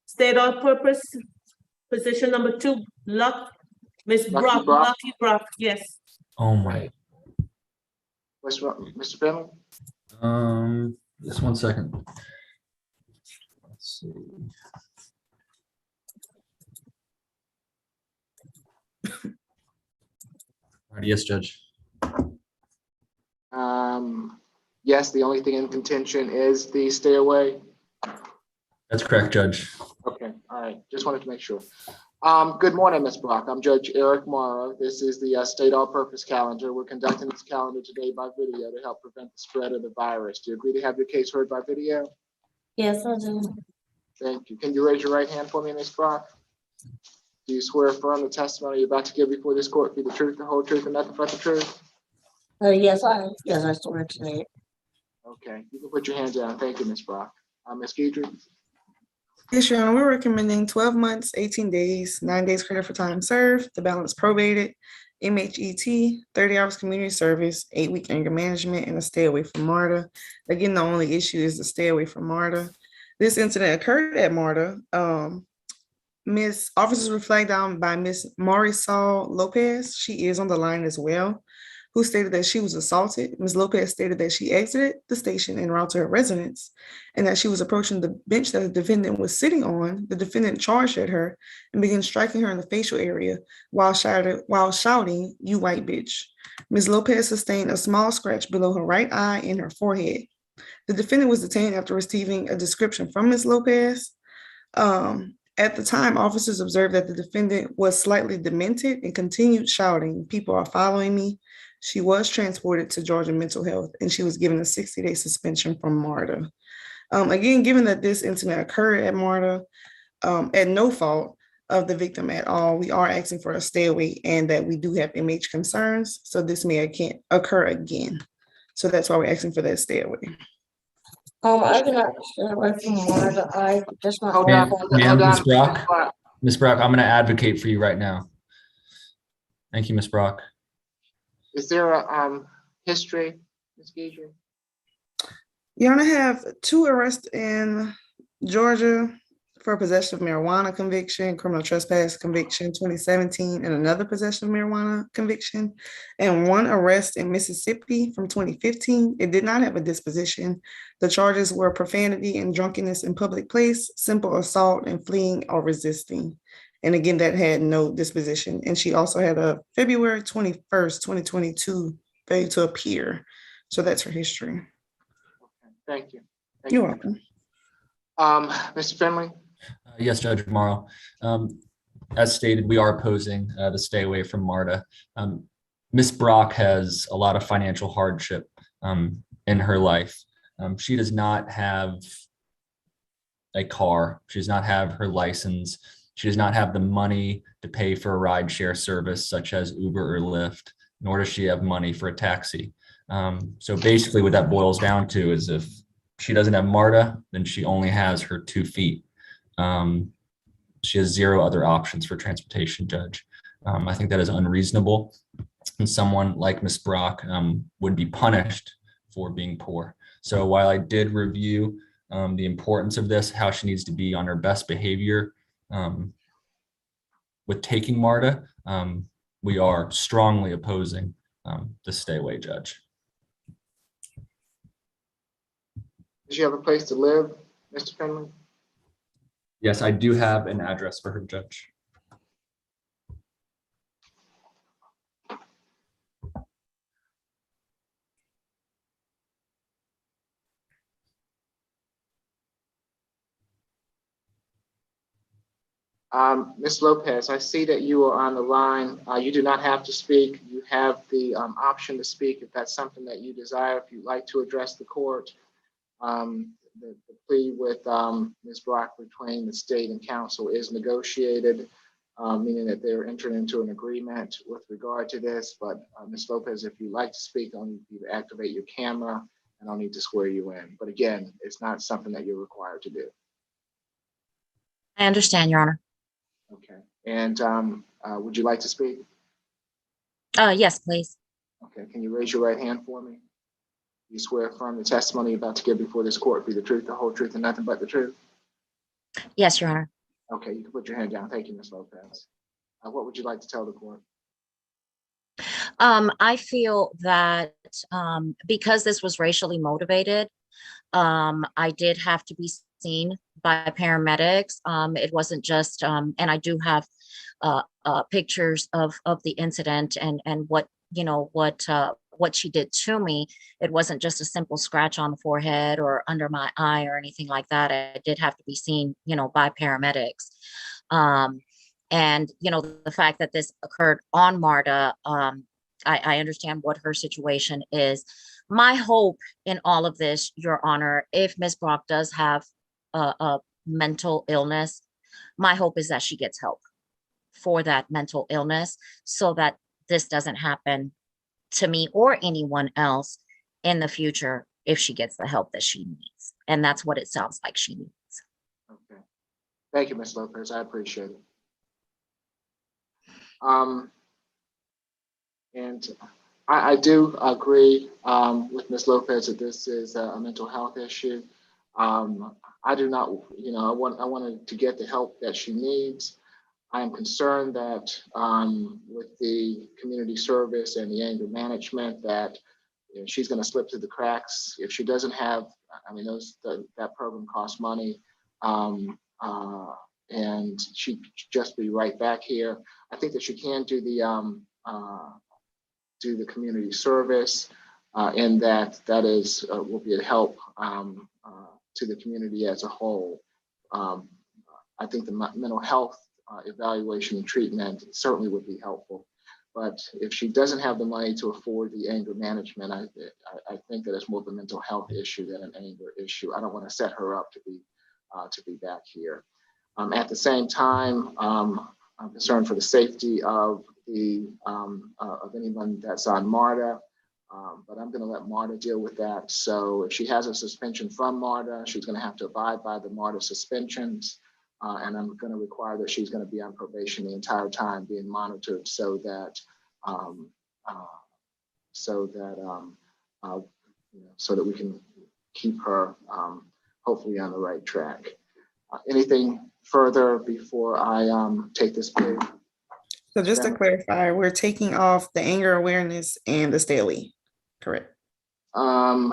state all purpose. Position number 2, Ms. Lucky Brock, Brock? Lucky Brock, yes. Oh my. What's wrong, Mr. Finley? Just 1 second. Let's see. All right, yes, Judge. Yes, the only thing in contention is the stay away. That's correct, Judge. Okay, all right. Just wanted to make sure. Good morning, Ms. Brock. I'm Judge Eric Morrow. This is the state all-purpose calendar. We're conducting this calendar today by video to help prevent the spread of the virus. Do you agree to have your case heard by video? Yes, I do. Thank you. Can you raise your right hand for me, Ms. Brock? Do you swear affirm the testimony you're about to give before this court be the truth, the whole truth, and nothing but the truth? Yes, I swear to it. Okay, you can put your hand down. Thank you, Ms. Brock. Ms. Guidry? Yes, Your Honor, we're recommending 12 months, 18 days, 9 days credit for time served, the balance probated, MHET, 30 hours community service, 8-week anger management, and a stay away from MARTA. Again, the only issue is the stay away from MARTA. This incident occurred at MARTA. Officers were flagged down by Miss Marisol Lopez. She is on the line as well, who stated that she was assaulted. Ms. Lopez stated that she exited the station en route to her residence and that she was approaching the bench that the defendant was sitting on. The defendant charged at her and began striking her in the facial area while shouting, "You white bitch." Ms. Lopez sustained a small scratch below her right eye and her forehead. The defendant was detained after receiving a description from Ms. Lopez. At the time, officers observed that the defendant was slightly demented and continued shouting, "People are following me." She was transported to Georgia Mental Health and she was given a 60-day suspension from MARTA. Again, given that this incident occurred at MARTA, at no fault of the victim at all, we are asking for a stay away and that we do have MH concerns, so this may occur again. So that's why we're asking for that stay away. I cannot stay away from MARTA. I just not. Hold on, Ma'am, hold on. Ms. Brock? Ms. Brock, I'm going to advocate for you right now. Thank you, Ms. Brock. Is there a history, Ms. Guidry? Your Honor, I have 2 arrests in Georgia for possession of marijuana conviction, criminal trespass conviction 2017, and another possession of marijuana conviction, and 1 arrest in Mississippi from 2015. It did not have a disposition. The charges were profanity and drunkenness in public place, simple assault, and fleeing or resisting. And again, that had no disposition. And she also had a February 21st, 2022 failure to appear. So that's her history. Thank you. You're welcome. Mr. Finley? Yes, Judge Morrow. As stated, we are opposing the stay away from MARTA. Ms. Brock has a lot of financial hardship in her life. She does not have a car. She does not have her license. She does not have the money to pay for a ride share service such as Uber or Lyft, nor does she have money for a taxi. So basically what that boils down to is if she doesn't have MARTA, then she only has her 2 feet. She has 0 other options for transportation, Judge. I think that is unreasonable. And someone like Ms. Brock would be punished for being poor. So while I did review the importance of this, how she needs to be on her best behavior with taking MARTA, we are strongly opposing the stay away, Judge. Does she have a place to live, Mr. Finley? Yes, I do have an address for her, Judge. Ms. Lopez, I see that you are on the line. You do not have to speak. You have the option to speak if that's something that you desire. If you'd like to address the court, the plea with Ms. Brock between the state and council is negotiated, meaning that they're entering into an agreement with regard to this. But Ms. Lopez, if you'd like to speak, I'll need you to activate your camera and I'll need to swear you in. But again, it's not something that you're required to do. I understand, Your Honor. Okay. And would you like to speak? Yes, please. Okay. Can you raise your right hand for me? You swear affirm the testimony you're about to give before this court be the truth, the whole truth, and nothing but the truth? Yes, Your Honor. Okay, you can put your hand down. Thank you, Ms. Lopez. What would you like to tell the court? I feel that because this was racially motivated, I did have to be seen by paramedics. It wasn't just, and I do have pictures of the incident and what, you know, what she did to me. It wasn't just a simple scratch on the forehead or under my eye or anything like that. I did have to be seen, you know, by paramedics. And, you know, the fact that this occurred on MARTA, I understand what her situation is. My hope in all of this, Your Honor, if Ms. Brock does have a mental illness, my hope is that she gets help for that mental illness so that this doesn't happen to me or anyone else in the future if she gets the help that she needs. And that's what it sounds like she needs. Okay. Thank you, Ms. Lopez. I appreciate it. And I do agree with Ms. Lopez that this is a mental health issue. I do not, you know, I wanted to get the help that she needs. I am concerned that with the community service and the anger management that you know, she's going to slip through the cracks. If she doesn't have, I mean, that program costs money. And she'd just be right back here. I think that she can do the community service, and that is will be a help to the community as a whole. I think the mental health evaluation and treatment certainly would be helpful. But if she doesn't have the money to afford the anger management, I think that it's more of a mental health issue than an anger issue. I don't want to set her up to be back here. At the same time, I'm concerned for the safety of anyone that's on MARTA, but I'm going to let MARTA deal with that. So if she has a suspension from MARTA, she's going to have to abide by the MARTA suspensions, and I'm going to require that she's going to be on probation the entire time, being monitored, so that we can keep her hopefully on the right track. Anything further before I take this plea? So just to clarify, we're taking off the anger awareness and the stay away, correct? I'm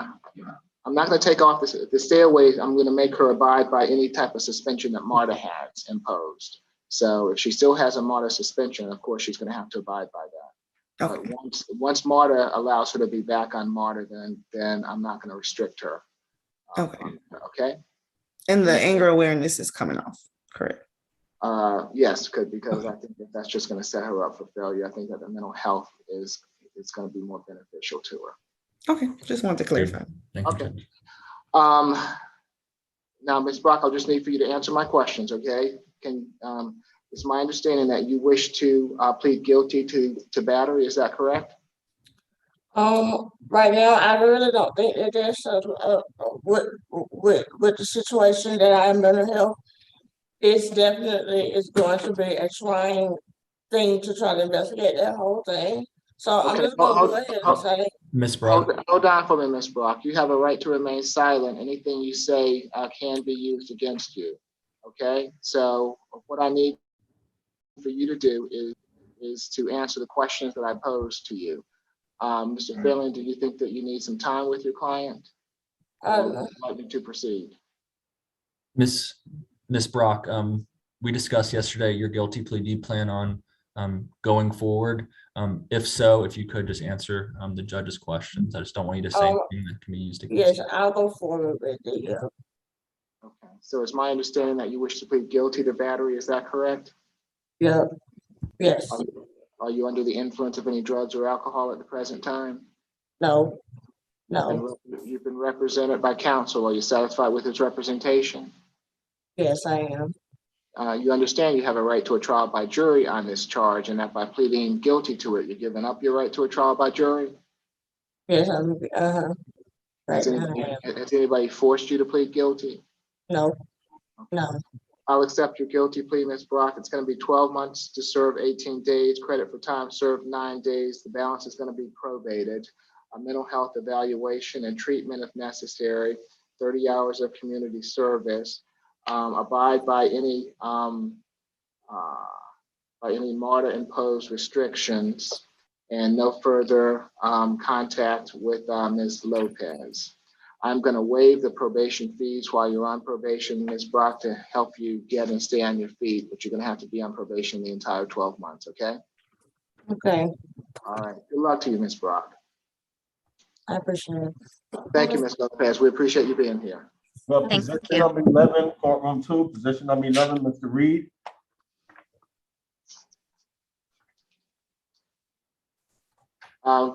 not going to take off the stay away. I'm going to make her abide by any type of suspension that MARTA has imposed. So if she still has a MARTA suspension, of course, she's going to have to abide by that. Okay. But once MARTA allows her to be back on MARTA, then I'm not going to restrict her. Okay. Okay. And the anger awareness is coming off, correct? Yes, because I think that's just going to set her up for failure. I think that the mental health is going to be more beneficial to her. Okay, just wanted to clarify. Okay. Now, Ms. Brock, I'll just need for you to answer my questions, okay? It's my understanding that you wish to plead guilty to battery. Is that correct? Right now, I really don't think that there's with the situation that I am mental health. It's definitely going to be a trying thing to try to investigate that whole thing. So okay. I'm just going to go ahead and say, Ms. Brock. Hold on for me, Ms. Brock. You have a right to remain silent. Anything you say can be used against you. Okay. So what I need for you to do is to answer the questions that I posed to you. Mr. Finley, do you think that you need some time with your client? Would you like me to proceed? Miss Brock, we discussed yesterday your guilty plea. Do you plan on going forward? If so, if you could just answer the judge's questions. I just don't want you to say anything that can be used against you. Yes, I'll go forward with it. Okay, so it's my understanding that you wish to plead guilty to battery, is that correct? Yeah. Yes. Are you under the influence of any drugs or alcohol at the present time? No. No. You've been represented by counsel. Are you satisfied with his representation? Yes, I am. You understand you have a right to a trial by jury on this charge, and that by pleading guilty to it, you're giving up your right to a trial by jury? Yes, I'm, right now. Has anybody forced you to plead guilty? No. No. I'll accept your guilty plea, Ms. Brock. It's going to be 12 months to serve 18 days, credit for time served 9 days. The balance is going to be probated, a mental health evaluation and treatment if necessary, 30 hours of community service. Abide by any MARTA imposed restrictions, and no further contact with Ms. Lopez. I'm going to waive the probation fees while you're on probation, Ms. Brock, to help you get and stay on your feet, but you're going to have to be on probation the entire 12 months, okay? Okay. All right. Good luck to you, Ms. Brock. I appreciate it. Thank you, Ms. Lopez. We appreciate you being here. Well, position number 11, courtroom 2, position number 11, Mr. Reed.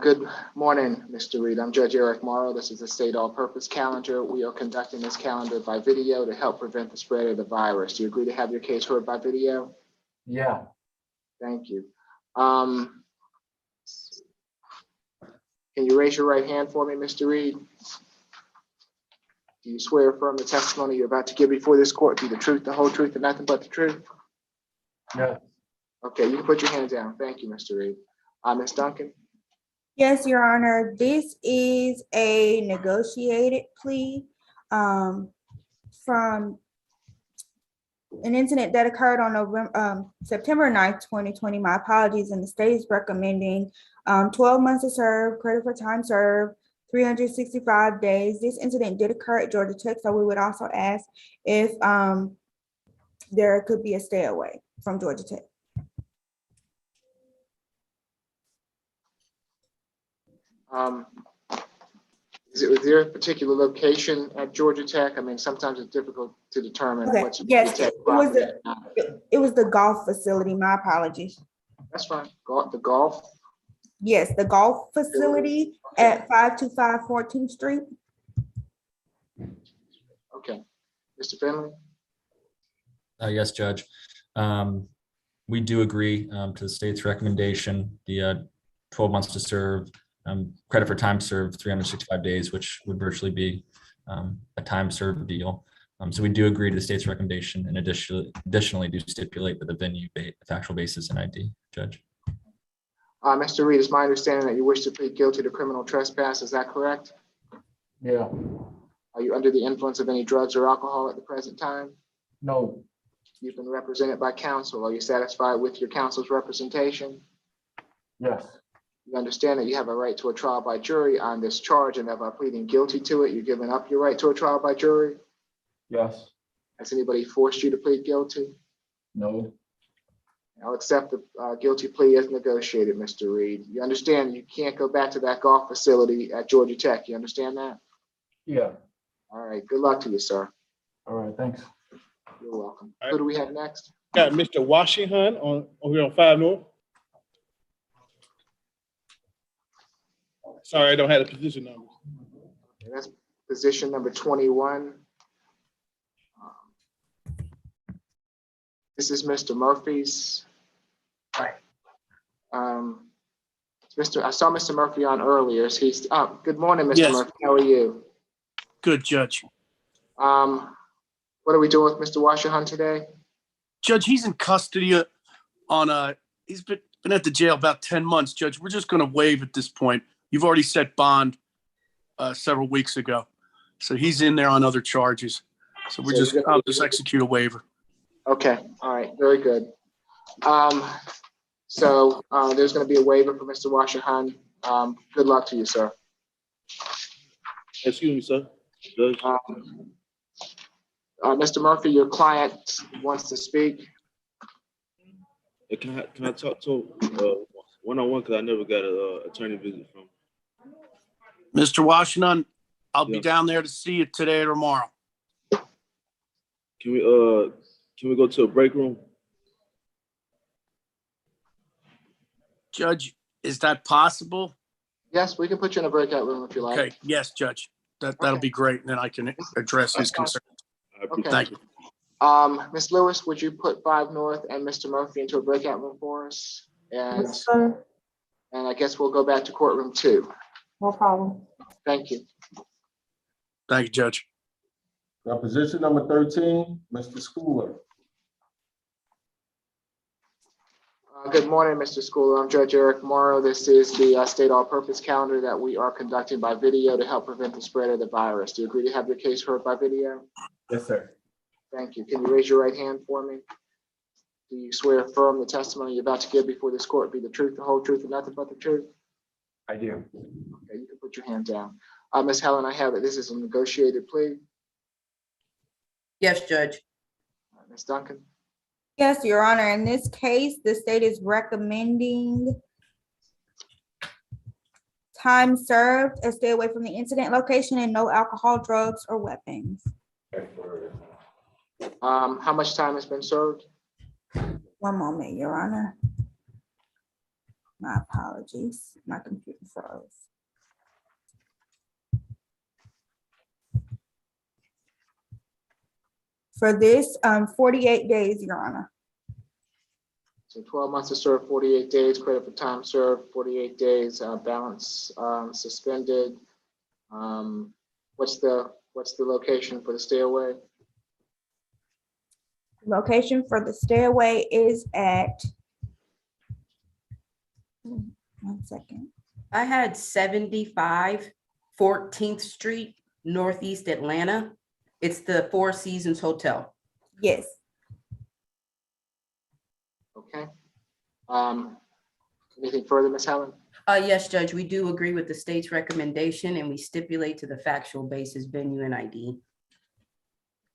Good morning, Mr. Reed. I'm Judge Eric Morrow. This is the state all-purpose calendar. We are conducting this calendar by video to help prevent the spread of the virus. Do you agree to have your case heard by video? Yeah. Thank you. Can you raise your right hand for me, Mr. Reed? Do you swear or affirm the testimony you're about to give before this court be the truth, the whole truth, and nothing but the truth? Yeah. Okay, you can put your hand down. Thank you, Mr. Reed. Ms. Duncan? Yes, Your Honor, this is a negotiated plea from an incident that occurred on September 9th, 2020. My apologies, and the state is recommending 12 months to serve, credit for time served, 365 days. This incident did occur at Georgia Tech, so we would also ask if there could be a stay away from Georgia Tech. Is there a particular location at Georgia Tech? I mean, sometimes it's difficult to determine Okay, what's yes, Tech it was the golf facility. My apologies. That's fine. The golf? Yes, the golf facility at 525 14th Street. Okay. Mr. Finley? Yes, Judge. We do agree to the state's recommendation, the 12 months to serve, credit for time served, 365 days, which would virtually be a time served deal. So we do agree to the state's recommendation, and additionally do stipulate that the venue, factual basis, and ID, Judge. Mr. Reed, it's my understanding that you wish to plead guilty to criminal trespass. Is that correct? Yeah. Are you under the influence of any drugs or alcohol at the present time? No. You've been represented by counsel. Are you satisfied with your counsel's representation? Yes. You understand that you have a right to a trial by jury on this charge, and that by pleading guilty to it, you're giving up your right to a trial by jury? Yes. Has anybody forced you to plead guilty? No. I'll accept the guilty plea as negotiated, Mr. Reed. You understand you can't go back to that golf facility at Georgia Tech. You understand that? Yeah. All right. Good luck to you, sir. All right. Thanks. You're welcome. Who do we have next? Got Mr. Washington on over here on 5 North. Sorry, I don't have the position number. Okay, that's position number 21. This is Mr. Murphy's. Hi. I saw Mr. Murphy on earlier. He's up. Good morning, Mr. Yes. Murphy. How are you? Good, Judge. What are we doing with Mr. Washington today? Judge, he's in custody on he's been at the jail about 10 months, Judge. We're just going to waive at this point. You've already set bond several weeks ago. So he's in there on other charges. So I'll just execute a waiver. Okay. All right. Very good. So there's going to be a waiver for Mr. Washington. Good luck to you, sir. Excuse me, sir. Judge. Mr. Murphy, your client wants to speak. Can I talk to one-on-one, because I never got a attorney visit from. Mr. Washington, I'll be down there to see you today or tomorrow. Can we go to a break room? Judge, is that possible? Yes, we can put you in a breakout room if you like. Okay, yes, Judge. That'll be great, and then I can address his concerns. Okay. Thank you. Ms. Lewis, would you put 5 North and Mr. Murphy into a breakout room for us? And, Yes, sir. and I guess we'll go back to courtroom 2. No problem. Thank you. Thank you, Judge. Deposition number 13, Mr. Schooler. Good morning, Mr. Schooler. I'm Judge Eric Morrow. This is the state all-purpose calendar that we are conducting by video to help prevent the spread of the virus. Do you agree to have your case heard by video? Yes, sir. Thank you. Can you raise your right hand for me? Do you swear affirm the testimony you're about to give before this court be the truth, the whole truth, and nothing but the truth? I do. Okay, you can put your hand down. Ms. Helen, I have it. This is a negotiated plea. Yes, Judge. Ms. Duncan? Yes, Your Honor. In this case, the state is recommending time served, a stay away from the incident location, and no alcohol, drugs, or weapons. How much time has been served? One moment, Your Honor. My apologies. My computer froze. For this, 48 days, Your Honor. So 12 months to serve, 48 days, credit for time served, 48 days, balance suspended. What's the location for the stay away? Location for the stay away is at, 1 second. I had 75 14th Street, Northeast Atlanta. It's the Four Seasons Hotel. Yes. Okay. Anything further, Ms. Helen? Yes, Judge, we do agree with the state's recommendation, and we stipulate to the factual basis, venue, and ID.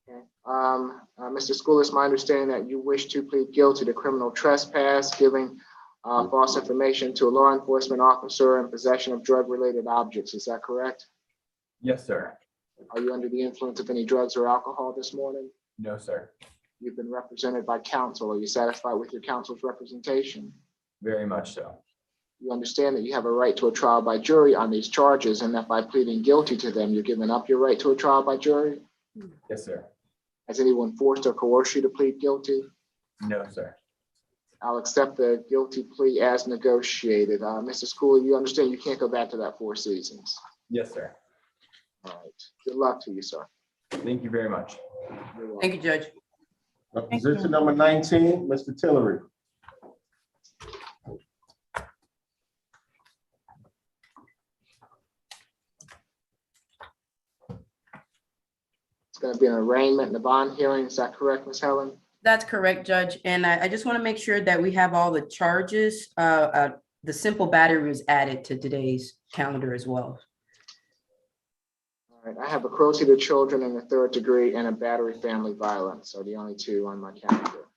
Okay. Mr. Schooler, it's my understanding that you wish to plead guilty to criminal trespass, giving false information to a law enforcement officer in possession of drug-related objects. Is that correct? Yes, sir. Are you under the influence of any drugs or alcohol this morning? No, sir. You've been represented by counsel. Are you satisfied with your counsel's representation? Very much so. You understand that you have a right to a trial by jury on these charges, and that by pleading guilty to them, you're giving up your right to a trial by jury? Yes, sir. Has anyone forced or coerced you to plead guilty? No, sir. I'll accept the guilty plea as negotiated. Mr. Schooler, you understand you can't go back to that Four Seasons? Yes, sir. All right. Good luck to you, sir. Thank you very much. Thank you, Judge. Deposition number 19, Mr. Tillery. It's going to be an arraignment and a bond hearing. Is that correct, Ms. Helen? That's correct, Judge. And I just want to make sure that we have all the charges. The simple battery was added to today's calendar as well. All right. I have a cruelty to children in the 3rd degree and a battery family violence are the only 2 on my calendar.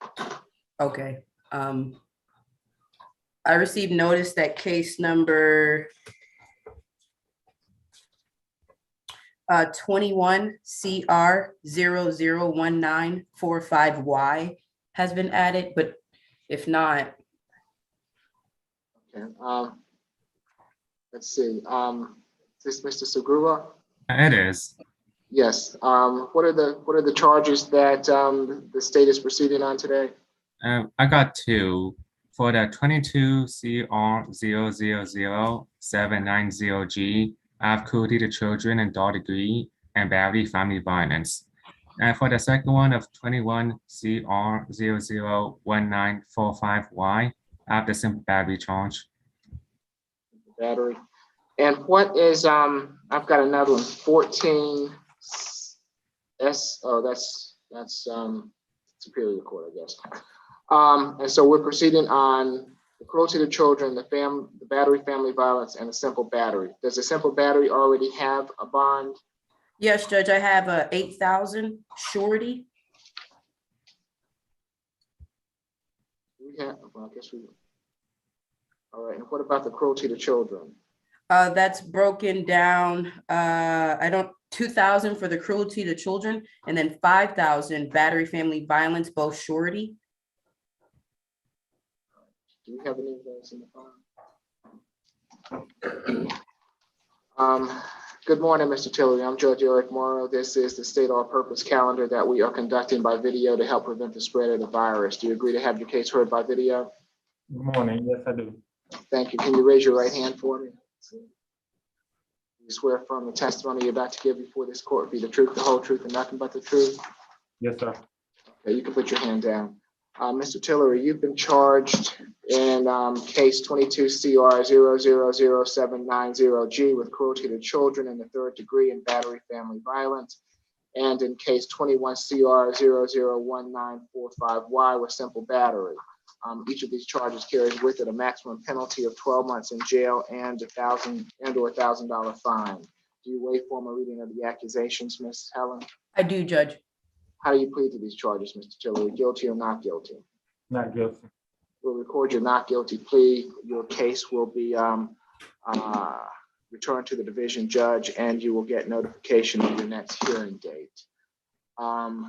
Okay. I received notice that case number 21 CR 001945Y has been added, but if not. Okay. Let's see. Is this Mr. Segura? It is. Yes. What are the charges that the state is proceeding on today? I got 2 for the 22 CR 0000790G. I have cruelty to children and 3rd degree and battery family violence. And for the second one of 21 CR 001945Y, I have the simple battery charge. Battery. And what is I've got another one, 14 S. Oh, that's Superior Court, I guess. And so we're proceeding on the cruelty to children, the battery family violence, and a simple battery. Does the simple battery already have a bond? Yes, Judge, I have a 8,000 surety. Well, I guess we. All right, and what about the cruelty to children? That's broken down, 2,000 for the cruelty to children, and then 5,000 battery family violence, both surety. Do we have any of those in the file? Good morning, Mr. Tillery. I'm Judge Eric Morrow. This is the state all-purpose calendar that we are conducting by video to help prevent the spread of the virus. Do you agree to have your case heard by video? Good morning. Yes, I do. Thank you. Can you raise your right hand for me? You swear affirm the testimony you're about to give before this court be the truth, the whole truth, and nothing but the truth? Yes, sir. Okay, you can put your hand down. Mr. Tillery, you've been charged in case 22 CR 000790G with cruelty to children in the third degree and battery family violence, and in case 21 CR 001945Y with simple battery. Each of these charges carries with it a maximum penalty of 12 months in jail and $1,000 fine. Do you waive formal reading of the accusations, Ms. Helen? I do, Judge. How do you plead to these charges, Mr. Tillery? Guilty or not guilty? Not guilty. We'll record your not guilty plea. Your case will be returned to the division judge, and you will get notification of your next hearing date.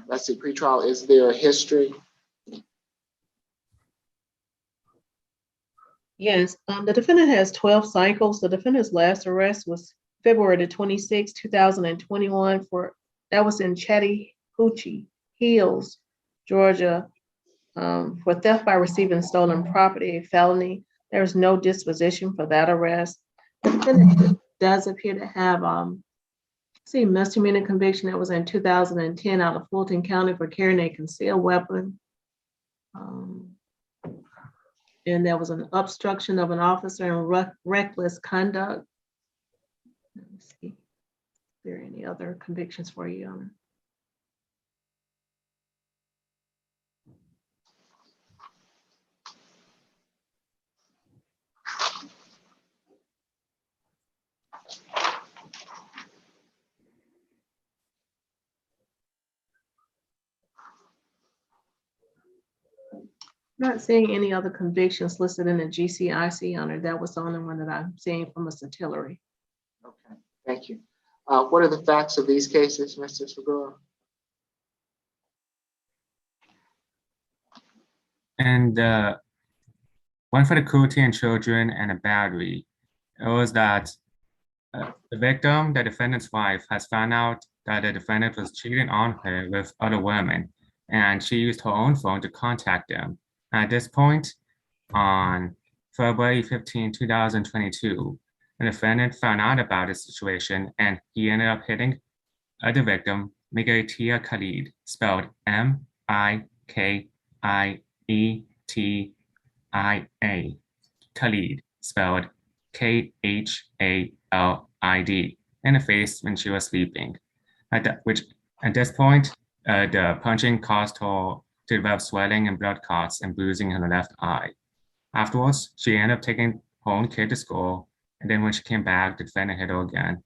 Let's see, pretrial, is there a history? Yes, the defendant has 12 cycles. The defendant's last arrest was February the 26th, 2021 that was in Chattahoochee Hills, Georgia, for theft by receiving stolen property, a felony. There is no disposition for that arrest. The defendant does appear to have misdemeanor conviction that was in 2010 out of Fulton County for carrying a concealed weapon. And there was an obstruction of an officer and reckless conduct. Let me see. Is there any other convictions for you? Not seeing any other convictions listed in the GCIC honor. That was the only one that I'm seeing from Mr. Tillery. Okay, thank you. What are the facts of these cases, Mr. Segura? And one for the cruelty in children and a battery. It was that the victim, the defendant's wife, has found out that the defendant was cheating on her with other women, and she used her own phone to contact them. At this point, on February 15, 2022, the defendant found out about the situation, and he ended up hitting the victim, Migatia Khalid, spelled M-I-K-I-E-T-I-A, Khalid, spelled K-H-A-L-I-D, in the face when she was sleeping. At this point, the punching caused her to develop swelling and blood clots and bruising in her left eye. Afterwards, she ended up taking her own kid to school, and then when she came back, the defendant hit her again.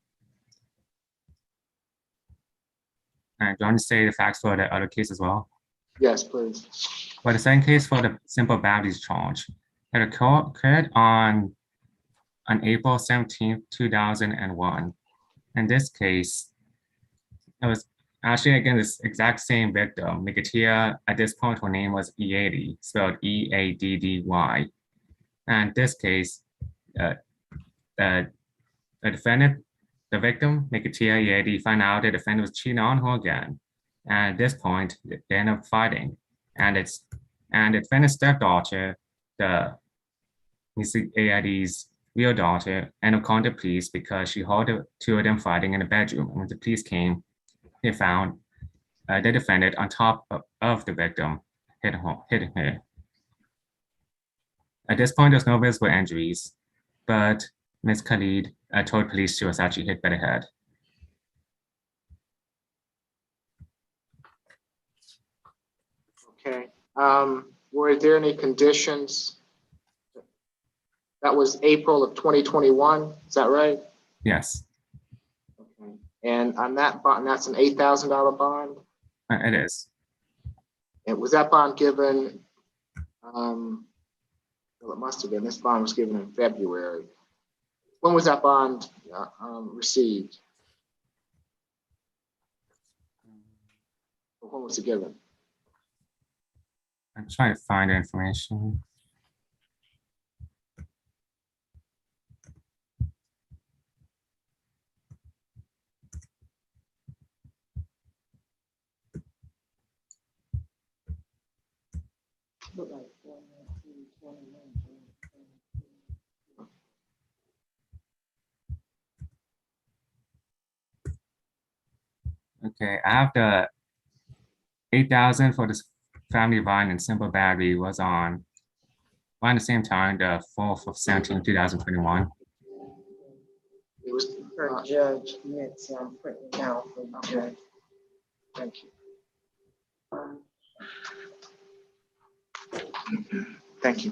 And do you want to say the facts for the other case as well? Yes, please. For the second case, for the simple batteries charge, it occurred on April 17, 2001. In this case, it was actually, again, this exact same victim, Migatia. At this point, her name was Eaddy, spelled E-A-D-D-Y. And in this case, the defendant, the victim, Migatia Eaddy, found out the defendant was cheating on her again. And at this point, they end up fighting. And the defendant's stepdaughter, Eaddy's real daughter, ended up calling the police because she heard the two of them fighting in the bedroom. And when the police came, they found the defendant on top of the victim, hitting her. At this point, there's no visible injuries, but Ms. Khalid told police she was actually hit by the head. Okay. Were there any conditions? That was April of 2021, is that right? Yes. Okay. And on that bond, that's an $8,000 bond. It is. And was that bond given? Well, it must have been. This bond was given in February. When was that bond received? Or when was it given? I'm trying to find the information. Look like 419, 21. Okay, I have the 8,000 for this family violence and simple battery was on around the same time, the 4th of 17, 2021. It was For Judge Mitzi, I'm printing down for the judge. Thank you. Thank you.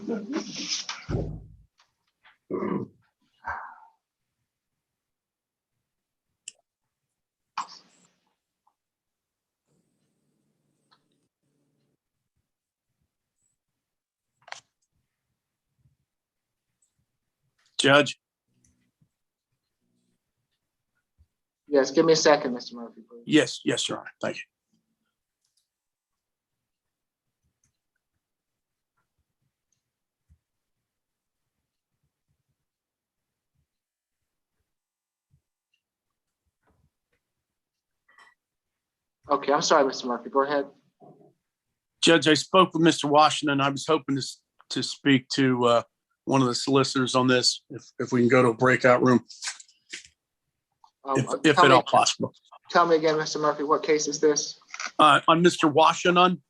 Judge, Yes, give me a second, Mr. Murphy, please. yes, Your Honor. Thank you. Okay, I'm sorry, Mr. Murphy. Go ahead. Judge, I spoke with Mr. Washington. I was hoping to speak to one of the solicitors on this, if we can go to a breakout room, if at all possible. Tell me again, Mr. Murphy, what case is this? On Mr. Washington,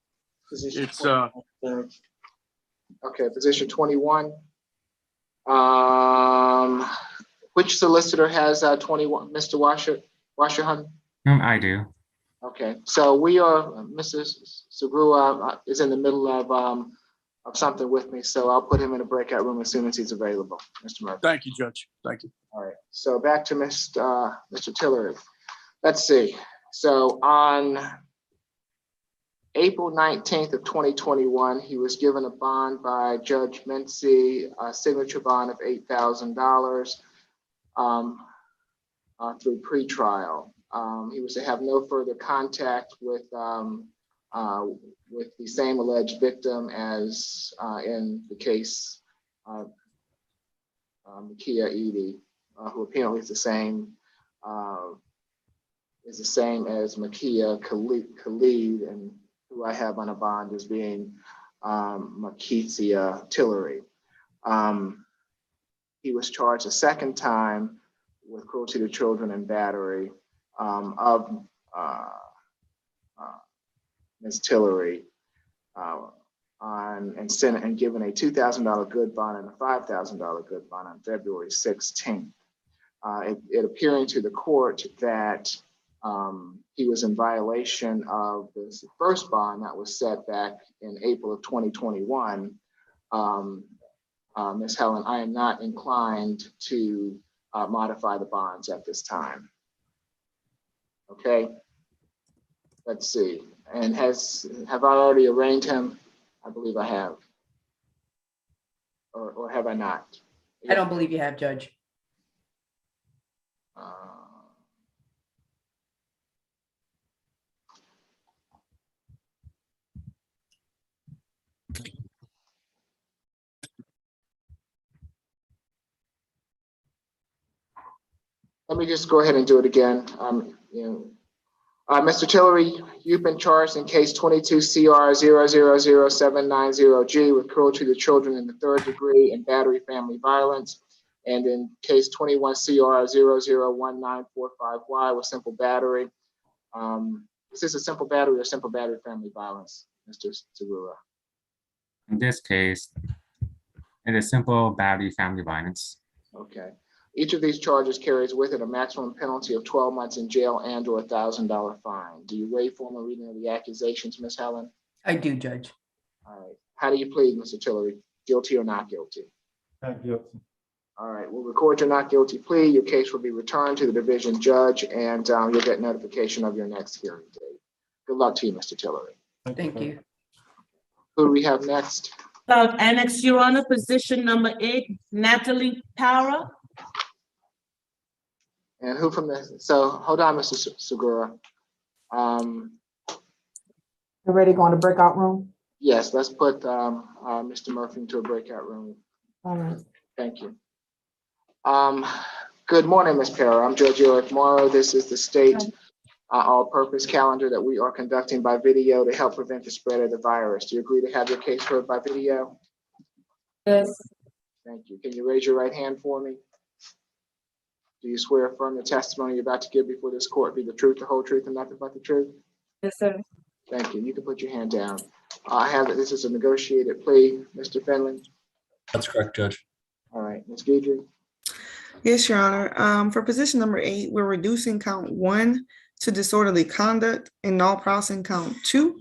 Position it's 21. Okay, position 21. Which solicitor has 21, Mr. Washington? I do. Okay, so we are, Mrs. Sagrua is in the middle of something with me, so I'll put him in a breakout room as soon as he's available, Mr. Murphy. Thank you, Judge. Thank you. All right, so back to Mr. Tillery. Let's see. So on April 19th of 2021, he was given a bond by Judge Mincy, a signature bond of $8,000 through pretrial. He was to have no further contact with the same alleged victim as in the case of Makia Edie, who apparently is the same as Makia Khalid, and who I have on a bond as being Makesia Tillery. He was charged a second time with cruelty to children and battery of Ms. Tillery and given a $2,000 good bond and a $5,000 good bond on February 16th. It appearing to the court that he was in violation of this first bond that was set back in April of 2021. Ms. Helen, I am not inclined to modify the bonds at this time. Okay, let's see. And have I already arraigned him? I believe I have. Or have I not? I don't believe you have, Judge. Let me just go ahead and do it again. Mr. Tillery, you've been charged in case 22 CR 000790G with cruelty to children in the third degree and battery family violence. And in case 21 CR 001945Y with simple battery. Is this a simple battery or simple battery family violence, Mr. Segura? In this case, it is simple battery family violence. Okay. Each of these charges carries with it a maximum penalty of 12 months in jail and or $1,000 fine. Do you waive formal reading of the accusations, Ms. Helen? I do, Judge. All right. How do you plead, Mr. Tillery? Guilty or not guilty? Not guilty. All right, we'll record your not guilty plea. Your case will be returned to the division judge, and you'll get notification of your next hearing date. Good luck to you, Mr. Tillery. Thank you. Who do we have next? Annex, Your Honor, position number 8, Natalie Para. And who from the, so hold on, Mr. Segura. Already going to breakout room? Yes, let's put Mr. Murphy into a breakout room. All right. Thank you. Good morning, Ms. Para. I'm Judge Eric Morrow. This is the state all-purpose calendar that we are conducting by video to help prevent the spread of the virus. Do you agree to have your case heard by video? Yes. Thank you. Can you raise your right hand for me? Do you swear affirm the testimony you're about to give before this court be the truth, the whole truth, and nothing but the truth? Yes, sir. Thank you. You can put your hand down. I have it. This is a negotiated plea, Mr. Finley. That's correct, Judge. All right, Ms. Guidry. Yes, Your Honor. For position number 8, we're reducing count 1 to disorderly conduct and null processing count 2.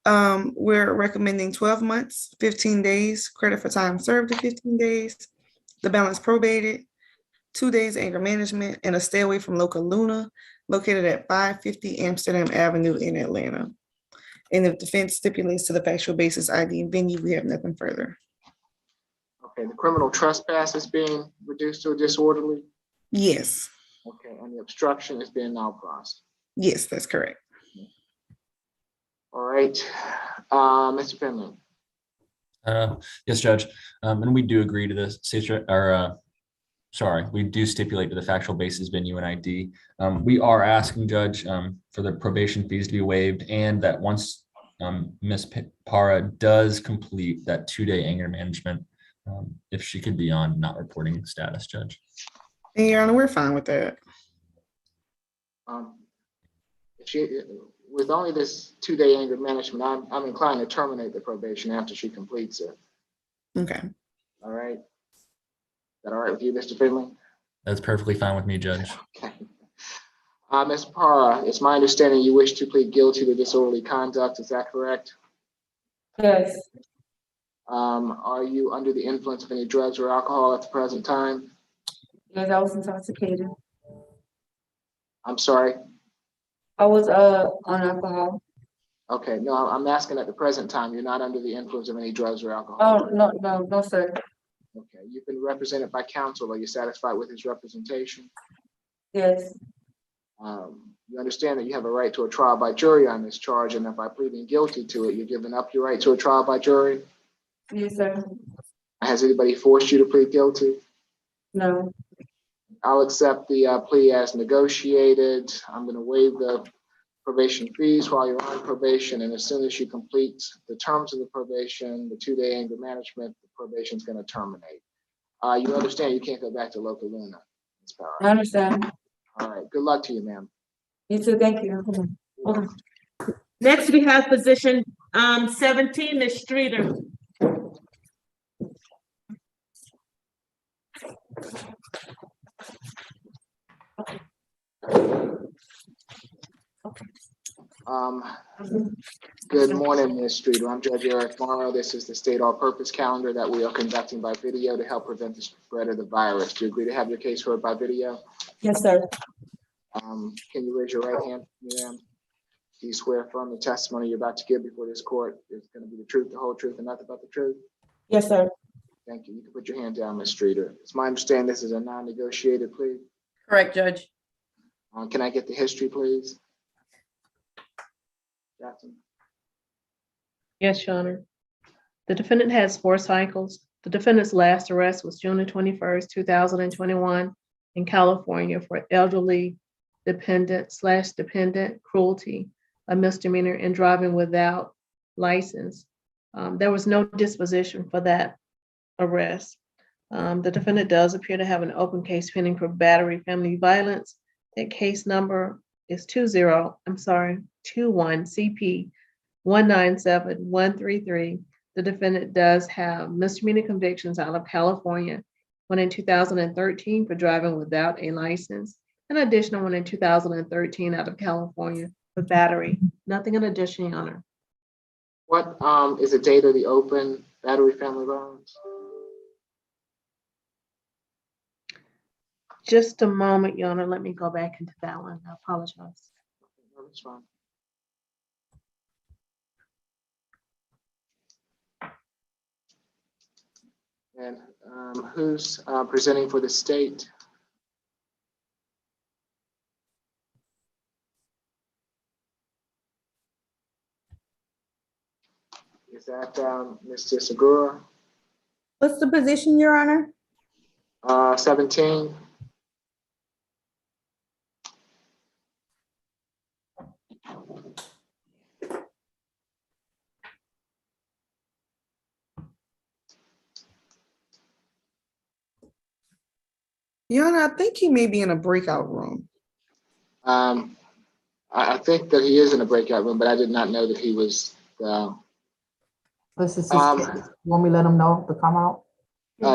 We're recommending 12 months, 15 days, credit for time served to 15 days, the balance probated, 2 days anger management, and a stay away from Local Luna located at 550 Amsterdam Avenue in Atlanta. And if defense stipulates to the factual basis ID and venue, we have nothing further. Okay, the criminal trespass is being reduced to a disorderly? Yes. Okay, and the obstruction is being null processed? Yes, that's correct. All right, Mr. Finley. Yes, Judge. And we do agree to this, we do stipulate to the factual basis, venue, and ID. We are asking, Judge, for the probation fees to be waived, and that once Ms. Para does complete that 2-day anger management, if she could be on not reporting status, Judge. And Your Honor, we're fine with that. With only this 2-day anger management, I'm inclined to terminate the probation after she completes it. Okay. All right. Is that all right with you, Mr. Finley? That's perfectly fine with me, Judge. Okay. Ms. Para, it's my understanding you wish to plead guilty to disorderly conduct. Is that correct? Yes. Are you under the influence of any drugs or alcohol at the present time? Yes, I was intoxicated. I'm sorry? I was on alcohol. Okay, no, I'm asking at the present time, you're not under the influence of any drugs or alcohol? Oh, no, sir. Okay, you've been represented by counsel. Are you satisfied with his representation? Yes. You understand that you have a right to a trial by jury on this charge, and if by pleading guilty to it, you're giving up your right to a trial by jury? Yes, sir. Has anybody forced you to plead guilty? No. I'll accept the plea as negotiated. I'm going to waive the probation fees while you're on probation, and as soon as you complete the terms of the probation, the 2-day anger management, the probation is going to terminate. You understand you can't go back to Local Luna, Ms. Power. I understand. All right, good luck to you, ma'am. You too, thank you. Okay. Next, we have position 17, Ms. Streeter. Good morning, Ms. Streeter. I'm Judge Eric Morrow. This is the state all-purpose calendar that we are conducting by video to help prevent the spread of the virus. Do you agree to have your case heard by video? Yes, sir. Can you raise your right hand, ma'am? Do you swear affirm the testimony you're about to give before this court is going to be the truth, the whole truth, and nothing but the truth? Yes, sir. Thank you. You can put your hand down, Ms. Streeter. It's my understanding this is a non-negotiated plea. Correct, Judge. Can I get the history, please? Jackson. Yes, Your Honor. The defendant has 4 cycles. The defendant's last arrest was June 21st, 2021 in California for elderly dependent cruelty, a misdemeanor, and driving without license. There was no disposition for that arrest. The defendant does appear to have an open case pending for battery family violence. That case number is 21 CP 197133. The defendant does have misdemeanor convictions out of California, one in 2013 for driving without a license, an additional one in 2013 out of California for battery. Nothing in addition, Your Honor. What is the date of the open battery family violence? Just a moment, Your Honor. Let me go back into that one. I apologize. That's fine. And who's presenting for the state? Is that Mr. Segura? What's the position, Your Honor? 17. Your Honor, I think he may be in a breakout room. I think that he is in a breakout room, but I did not know that he was. This is his case. Want me to let him know to come out?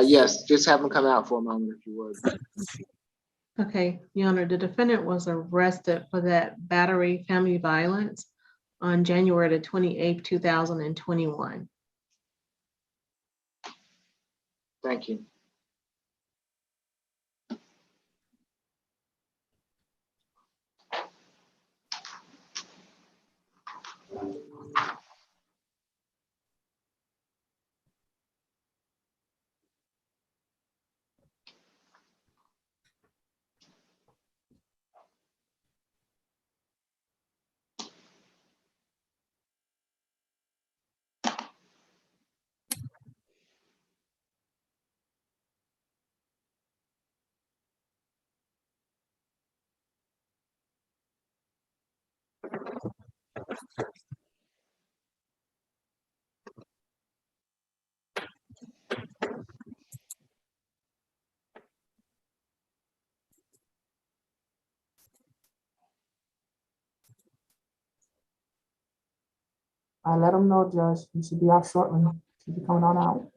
Yes, just have him come out for a moment if you would. Okay, Your Honor, the defendant was arrested for that battery family violence on January the 28th, 2021. Thank you. I let him know, Judge. He should be out shortly. Should be coming on out.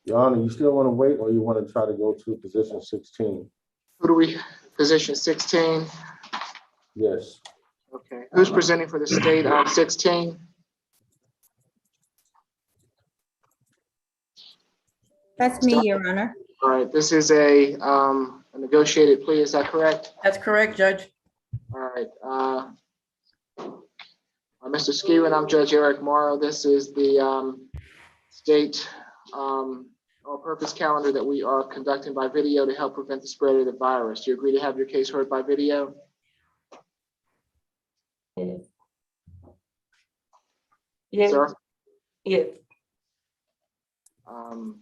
Your Honor, you still want to wait or you want to try to go to position 16? Who do we, position 16? Yes. Okay, who's presenting for the state on 16? That's me, Your Honor. All right, this is a negotiated plea, is that correct? That's correct, Judge. All right, Mr. Skewen, I'm Judge Eric Morrow. This is the state all-purpose calendar that we are conducting by video to help prevent the spread of the virus. Do you agree to have your case heard by video? Yes. Sir? Yes. Can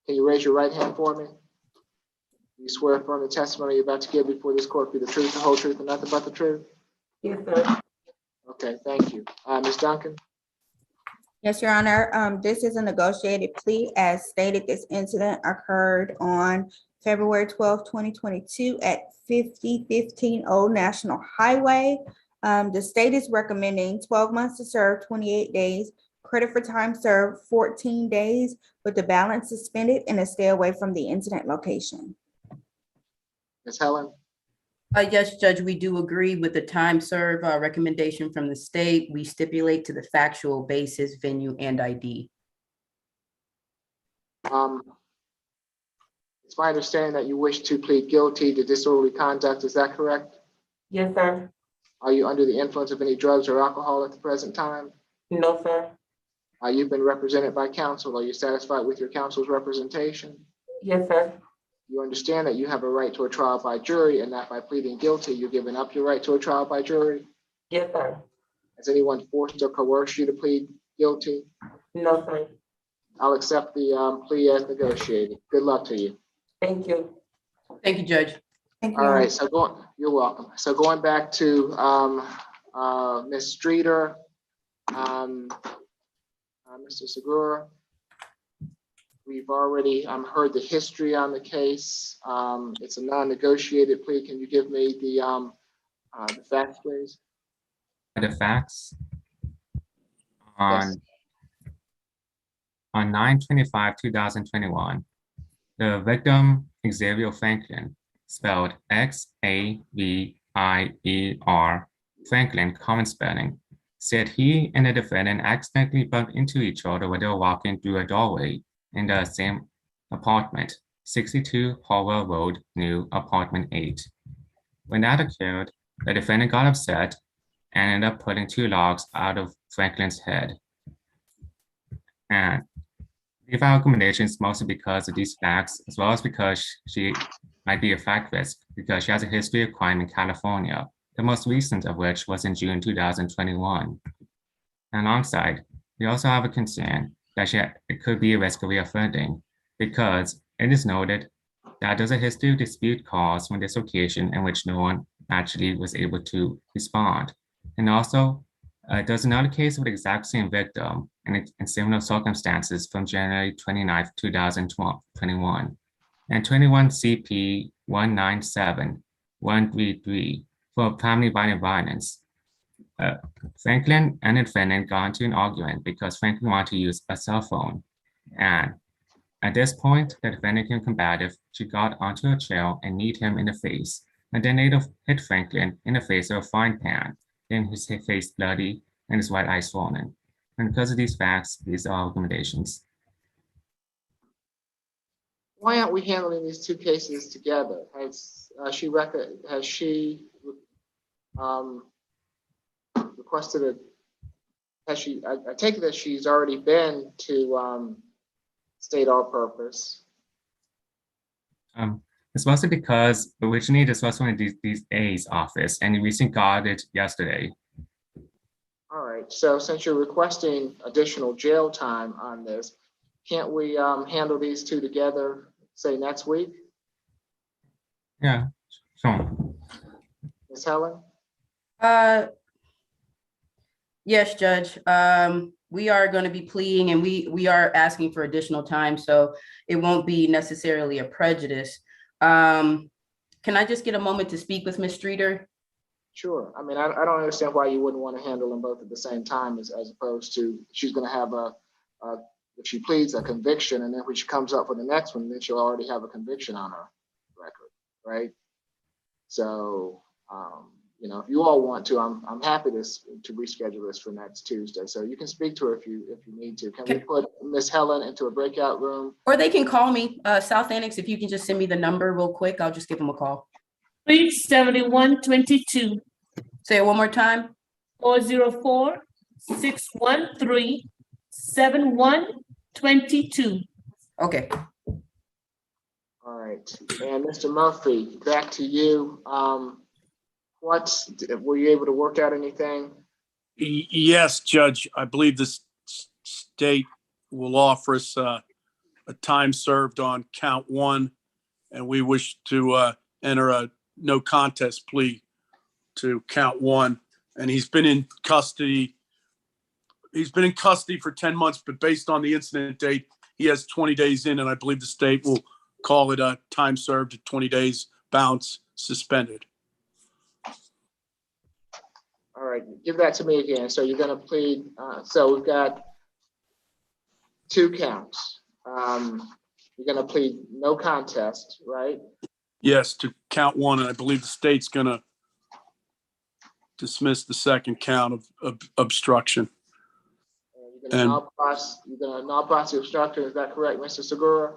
you raise your right hand for me? You swear affirm the testimony you're about to give before this court be the truth, the whole truth, and nothing but the truth? Yes, sir. Okay, thank you. Ms. Duncan? Yes, Your Honor. This is a negotiated plea. As stated, this incident occurred on February 12, 2022 at 5015 Old National Highway. The state is recommending 12 months to serve, 28 days, credit for time served, 14 days, with the balance suspended and a stay away from the incident location. Ms. Helen? Yes, Judge, we do agree with the time served recommendation from the state. We stipulate to the factual basis, venue, and ID. It's my understanding that you wish to plead guilty to disorderly conduct. Is that correct? Yes, sir. Are you under the influence of any drugs or alcohol at the present time? No, sir. You've been represented by counsel. Are you satisfied with your counsel's representation? Yes, sir. You understand that you have a right to a trial by jury and that by pleading guilty, you're giving up your right to a trial by jury? Yes, sir. Has anyone forced or coerced you to plead guilty? No, sir. I'll accept the plea as negotiated. Good luck to you. Thank you. Thank you, Judge. Thank you. All right, so you're welcome. So going back to Ms. Streeter, Mr. Segura, we've already heard the history on the case. It's a non-negotiated plea. Can you give me the facts, please? The facts on Yes. On 9/25/2021, the victim, Xavier Franklin, spelled Xavier, Franklin, common spelling, said he and the defendant accidentally bumped into each other when they were walking through a doorway in the same apartment, 62 Hallwell Road, New Apartment 8. When that occurred, the defendant got upset and ended up putting 2 logs out of Franklin's head. And the recommendation is mostly because of these facts, as well as because she might be a fact risk because she has a history of crime in California, the most recent of which was in June 2021. And alongside, we also have a concern that it could be a risk of reoffending because it is noted that there's a history of dispute caused from this occasion in which no one actually was able to respond. And also, there's another case of the exact same victim in similar circumstances from January 29th, 2021, and 21 CP 197133 for family violence. Franklin and the defendant got into an argument because Franklin wanted to use a cell phone. And at this point, the defendant became combative. She got onto a chair and kneed him in the face, and then later hit Franklin in the face with a frying pan, getting his face bloody and his white eye swollen. And because of these facts, these are recommendations. Why aren't we handling these two cases together? Has she requested I take it that she's already been to state all purpose. It's mostly because originally this was one of these A's office and we recently got it yesterday. All right, so since you're requesting additional jail time on this, can't we handle these two together, say next week? Yeah, sure. Ms. Helen? Yes, Judge. We are going to be pleading and we are asking for additional time, so it won't be necessarily a prejudice. Can I just get a moment to speak with Ms. Streeter? Sure. I mean, I don't understand why you wouldn't want to handle them both at the same time as opposed to she's going to have if she pleads a conviction and then when she comes up for the next one, then she'll already have a conviction on her record, right? So, you know, if you all want to, I'm happy to reschedule this for next Tuesday. So you can speak to her if you need to. Can we put Ms. Helen into a breakout room? Or they can call me, South Annex. If you can just send me the number real quick, I'll just give them a call. 37122. Say it one more time. 404-613-7122. Okay. All right. And Mr. Murphy, back to you. Were you able to work out anything? Yes, Judge. I believe the state will offer us a time served on count 1, and we wish to enter a no contest plea to count 1. And he's been in custody. He's been in custody for 10 months, but based on the incident date, he has 20 days in, and I believe the state will call it a time served at 20 days, bounce, suspended. All right, give that to me again. So you're going to plead. So we've got 2 counts. You're going to plead no contest, right? Yes, to count 1, and I believe the state's going to dismiss the second count of obstruction. You're going to not prosecute obstruction. Is that correct, Mr. Segura?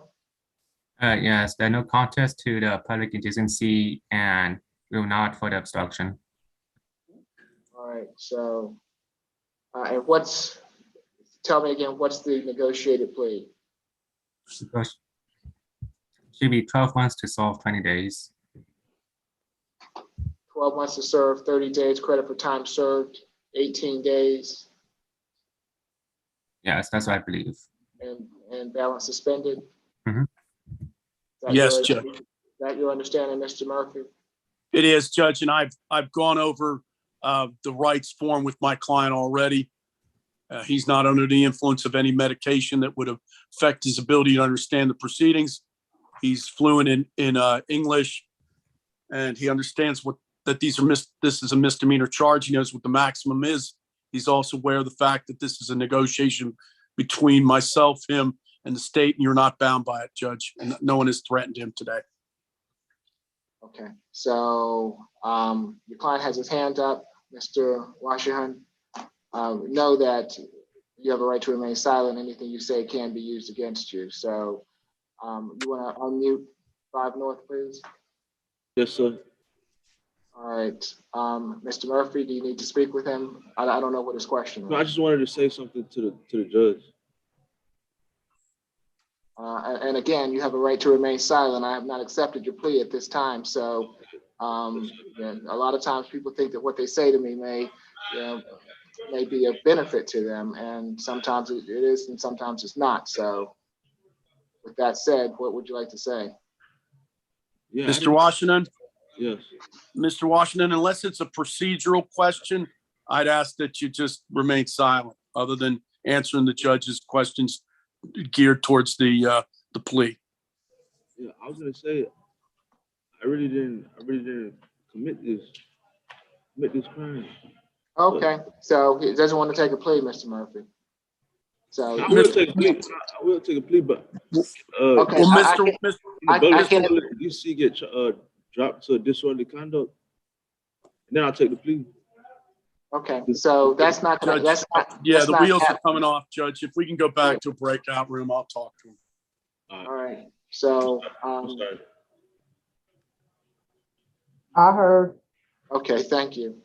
Yes, there's no contest to the public indecency and will not for the obstruction. All right, so, and tell me again, what's the negotiated plea? Should be 12 months to solve 20 days. 12 months to serve, 30 days credit for time served, 18 days. Yes, that's what I believe. And balance suspended? Mm-hmm. Yes, Judge. Is that your understanding, Mr. Murphy? It is, Judge, and I've gone over the rights form with my client already. He's not under the influence of any medication that would affect his ability to understand the proceedings. He's fluent in English, and he understands that this is a misdemeanor charge. He knows what the maximum is. He's also aware of the fact that this is a negotiation between myself, him, and the state, and you're not bound by it, Judge. And no one has threatened him today. Okay, so your client has his hand up, Mr. Washington. Know that you have a right to remain silent. Anything you say can be used against you. So you want to unmute 5 North, please? Yes, sir. All right. Mr. Murphy, do you need to speak with him? I don't know what his question was. No, I just wanted to say something to the judge. And again, you have a right to remain silent. I have not accepted your plea at this time. So yeah, a lot of times people think that what they say to me may be of benefit to them. And sometimes it is and sometimes it's not. So with that said, what would you like to say? Yeah, Mr. Washington? Yes. Mr. Washington, unless it's a procedural question, I'd ask that you just remain silent, other than answering the judge's questions geared towards the plea. Yeah, I was gonna say, I really didn't commit this crime. Okay, so he doesn't want to take a plea, Mr. Murphy. So I will take a plea. I will take a plea, but okay, well, I can't. DC get dropped to disorderly conduct, and then I'll take the plea. Okay, so that's not gonna, Judge, that's not. yeah, that's the not wheels are happening. coming off, Judge. If we can go back to a breakout room, I'll talk to him. All right, so I heard. okay, thank you.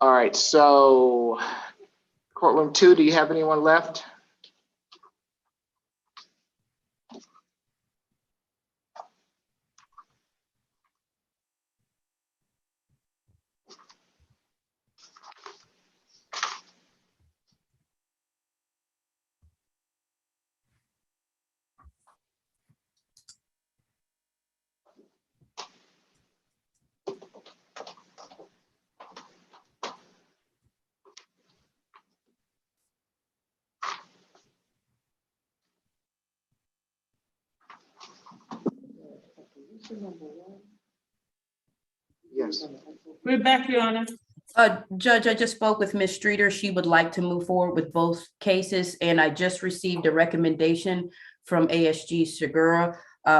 All right, so courtroom 2, do you have anyone left? Yes. We're back, Your Honor. Judge, I just spoke with Ms. Streeter. She would like to move forward with both cases, and I just received a recommendation from ASG Segura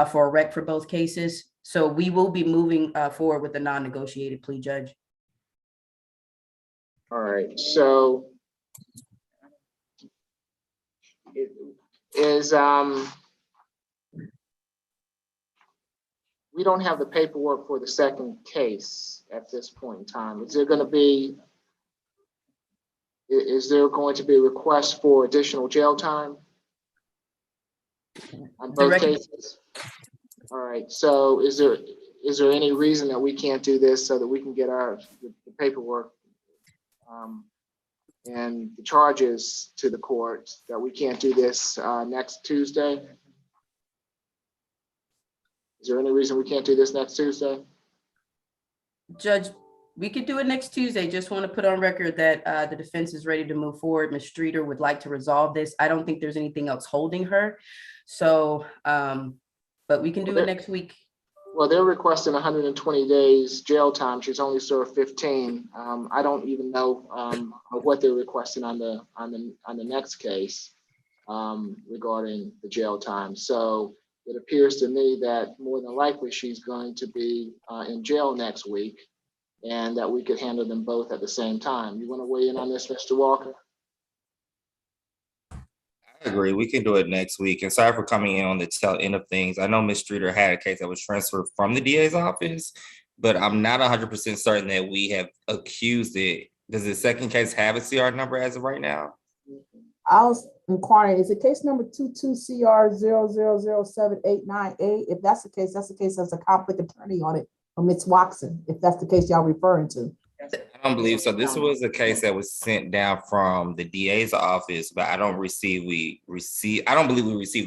for a rec for both cases. So we will be moving forward with the non-negotiated plea, Judge. All right, so it is we don't have the paperwork for the second case at this point in time. Is there going to be a request for additional jail time on both cases? All right, so is there any reason that we can't do this so that we can get the paperwork and the charges to the court, that we can't do this next Tuesday? Is there any reason we can't do this next Tuesday? Judge, we could do it next Tuesday. Just want to put on record that the defense is ready to move forward. Ms. Streeter would like to resolve this. I don't think there's anything else holding her. So, but we can do it next week. Well, they're requesting 120 days jail time. She's only served 15. I don't even know what they're requesting on the next case regarding the jail time. So it appears to me that more than likely she's going to be in jail next week, and that we could handle them both at the same time. You want to weigh in on this, Mr. Walker? I agree. We can do it next week. And sorry for coming in on the tail end of things. I know Ms. Streeter had a case that was transferred from the DA's office, but I'm not 100% certain that we have accused it. Does the second case have a CR number as of right now? I was inquiring, is it case number 22CR00078898? If that's the case, there's a conflict attorney on it, or Ms. Watson, if that's the case y'all referring to. I don't believe so. This was a case that was sent down from the DA's office, but I don't believe we received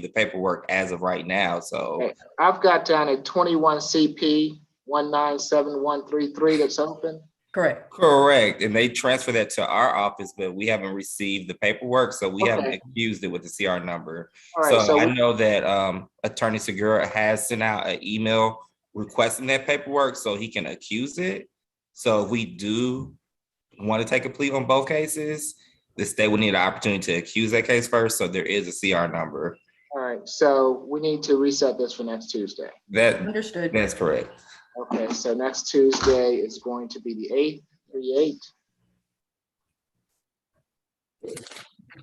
the paperwork as of right now. So okay. I've got down at 21 CP 197133 that's open. Correct. And they transfer that to our office, but we haven't received the paperwork. So we haven't accused it with the CR number. Right, so I know that Attorney Segura has sent out an email requesting that paperwork so he can accuse it. So if we do want to take a plea on both cases, the state will need an opportunity to accuse that case first. So there is a CR number. All right, so we need to reset this for next Tuesday. Understood. That's correct. Okay, so next Tuesday is going to be the 8th, 3/8.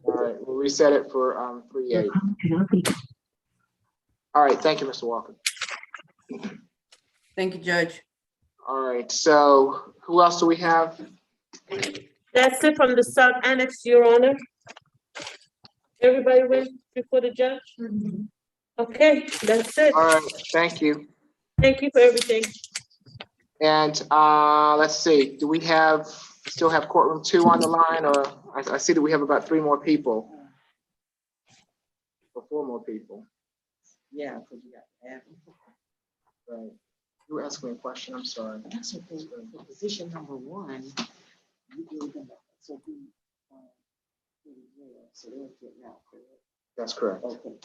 All right, we'll reset it for 3/8. All right, thank you, Mr. Walker. Thank you, Judge. All right, so who else do we have? That's it from the South Annex, Your Honor. Everybody went before the judge? Okay, that's it. All right, thank you. Thank you for everything. And let's see, do we still have courtroom 2 on the line, or I see that we have about 3 more people. Or 4 more people. Yeah, because you got to add. Right. You were asking me a question, I'm sorry. That's okay. For position number 1, you gave them, so he, so they'll get out, correct? That's correct. Okay.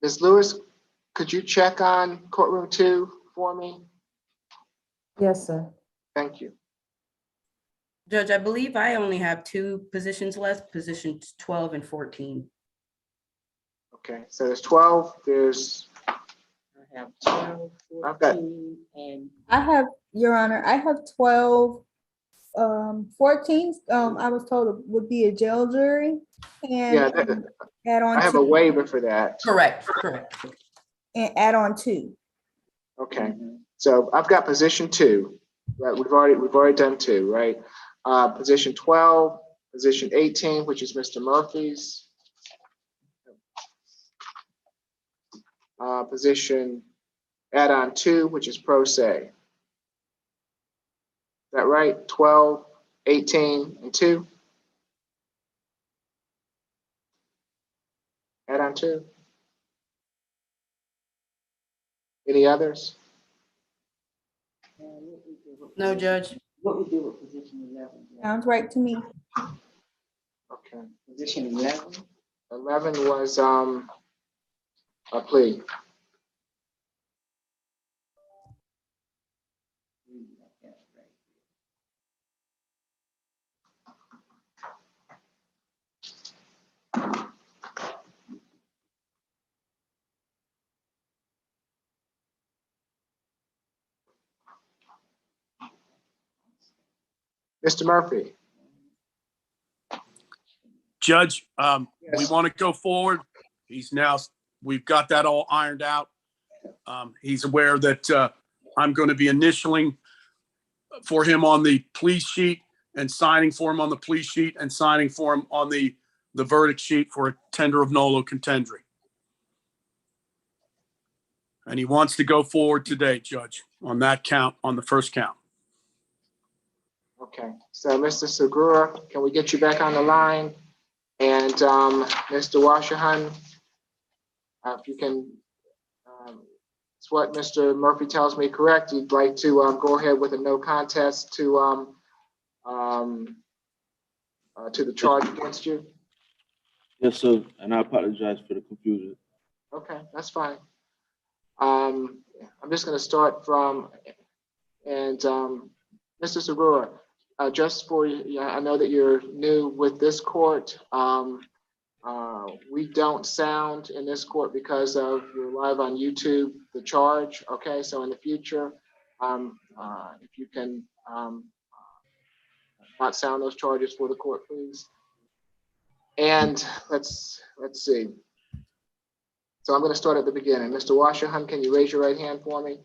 Ms. Lewis, could you check on courtroom 2 for me? Yes, sir. Thank you. Judge, I believe I only have 2 positions left, positions 12 and 14. Okay, so there's 12, there's. I have 12, I've got 14, and I have, Your Honor, I have 12, 14, I was told it would be a jail jury. Yeah, And add on I have a 2. waiver for that. Correct. And add on 2. Okay, so I've got position 2, right? We've already done 2, right? Position 12, position 18, which is Mr. Murphy's. Position add-on 2, which is pro se. Is that right? 12, 18, and 2? Add-on 2? Any others? No, Judge. what we do with position 11? Sounds right to me. Okay. Position 11? 11 was a plea. Mr. Murphy. Judge, we want to go forward. We've got that all ironed out. He's aware that I'm going to be initialing for him on the plea sheet and signing for him on the plea sheet and signing for him on the verdict sheet for a tender of nolo contendere. And he wants to go forward today, Judge, on that count, on the first count. Okay, so Mr. Segura, can we get you back on the line? And Mr. Washerhun, if you can, it's what Mr. Murphy tells me correct, you'd like to go ahead with a no contest to the charge against you? Yes, sir. And I apologize for the confusion. Okay, that's fine. I'm just going to start from, and Mr. Segura, just for you, I know that you're new with this court. We don't sound in this court because of you're live on YouTube, the charge. Okay, so in the future, if you can not sound those charges for the court, please. And let's see. So I'm going to start at the beginning. Mr. Washerhun, can you raise your right hand for me?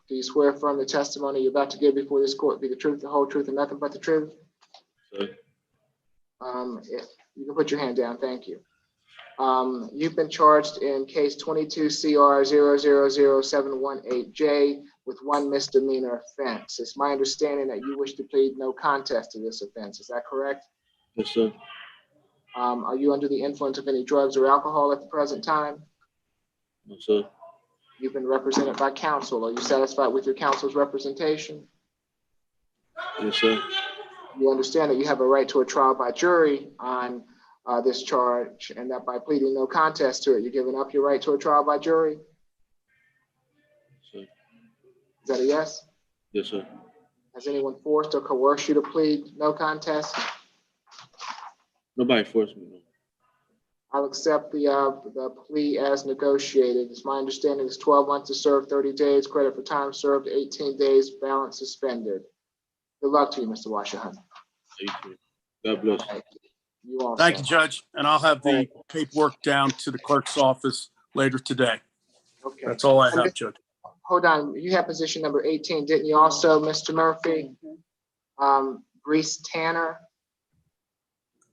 Do you swear affirm the testimony you're about to give before this court be the truth, the whole truth, and nothing but the truth? Sir. You can put your hand down. Thank you. You've been charged in case 22 CR 000718J with 1 misdemeanor offense. It's my understanding that you wish to plead no contest to this offense. Is that correct? Yes, sir. Are you under the influence of any drugs or alcohol at the present time? No, sir. You've been represented by counsel. Are you satisfied with your counsel's representation? Yes, sir. You understand that you have a right to a trial by jury on this charge, and that by pleading no contest to it, you're giving up your right to a trial by jury? Sir. Is that a yes? Yes, sir. Has anyone forced or coerced you to plead no contest? Nobody forced me. No. I'll accept the plea as negotiated. It's my understanding it's 12 months to serve, 30 days, credit for time served, 18 days, balance suspended. Good luck to you, Mr. Washington. Thank you. God bless. All right. You also. Thank you, Judge. And I'll have the paperwork down to the clerk's office later today. Okay. That's all I have, Judge. Hold on, you have position number 18, didn't you also, Mr. Murphy? Reese Tanner.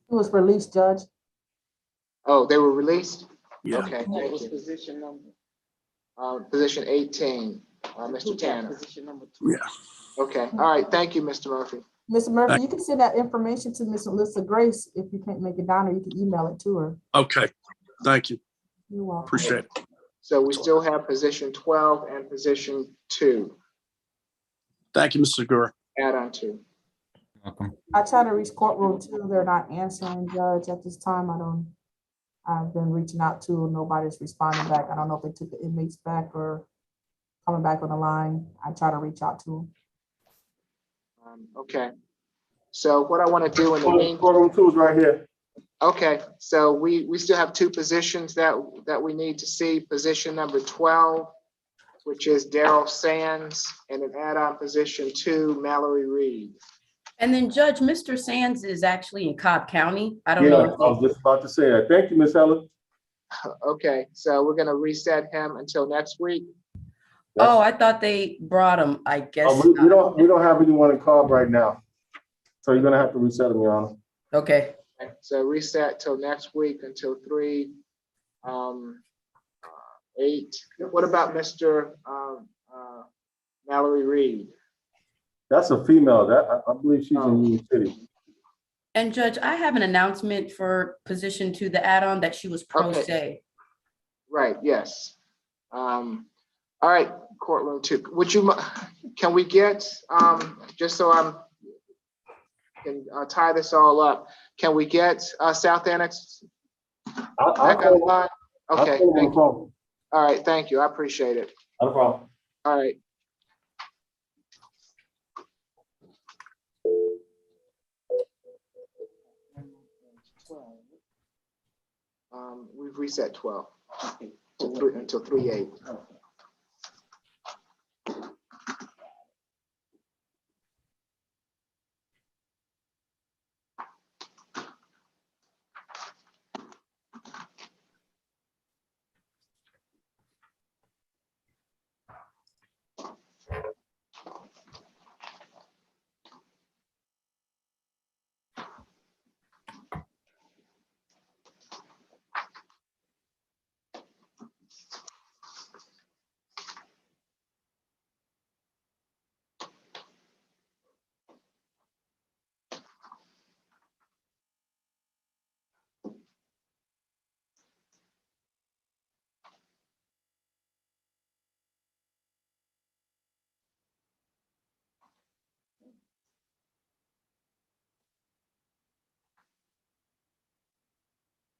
He was released, Judge. Oh, they were released? Yeah. Okay, What thank was you. position number? Position 18, Mr. Who got Tanner. Position number 2. Yeah. Okay, all right, thank you, Mr. Murphy. Mr. Murphy, you can send that information to Miss Alyssa Grace if you can't make it down, or you can email it to her. Okay. Thank you. You're welcome. Appreciate it. So we still have position 12 and position 2. Thank you, Mr. Segura. Add on 2. Welcome. I try to reach courtroom 2. They're not answering, Judge, at this time. I've been reaching out to, nobody's responding back. I don't know if they took the inmates back or coming back on the line. I try to reach out to them. Okay. So what I want to do in the meantime. Courtroom 2 is right here. Okay, so we still have 2 positions that we need to see. Position number 12, which is Daryl Sands, and an add-on position 2, Mallory Reed. And then Judge, Mr. Sands is actually in Cobb County. I don't Yeah, know. I was just about to say that. Thank you, Ms. Helen. Okay, so we're gonna reset him until next week. Oh, I thought they brought him, I guess. We don't have anyone in Cobb right now. So you're gonna have to reset them, Your Honor. Okay. So reset till next week until 3/8. What about Mr. Mallory Reed? That's a female. I believe she's in Union City. And Judge, I have an announcement for position 2, the add-on, that she was pro se. Right, yes. All right, courtroom 2. Can we get, just so can tie this all up, can we get South Annex back online? Okay, thank you. All right, thank you. I appreciate it. No problem. All right. We've reset 12 until 3/8.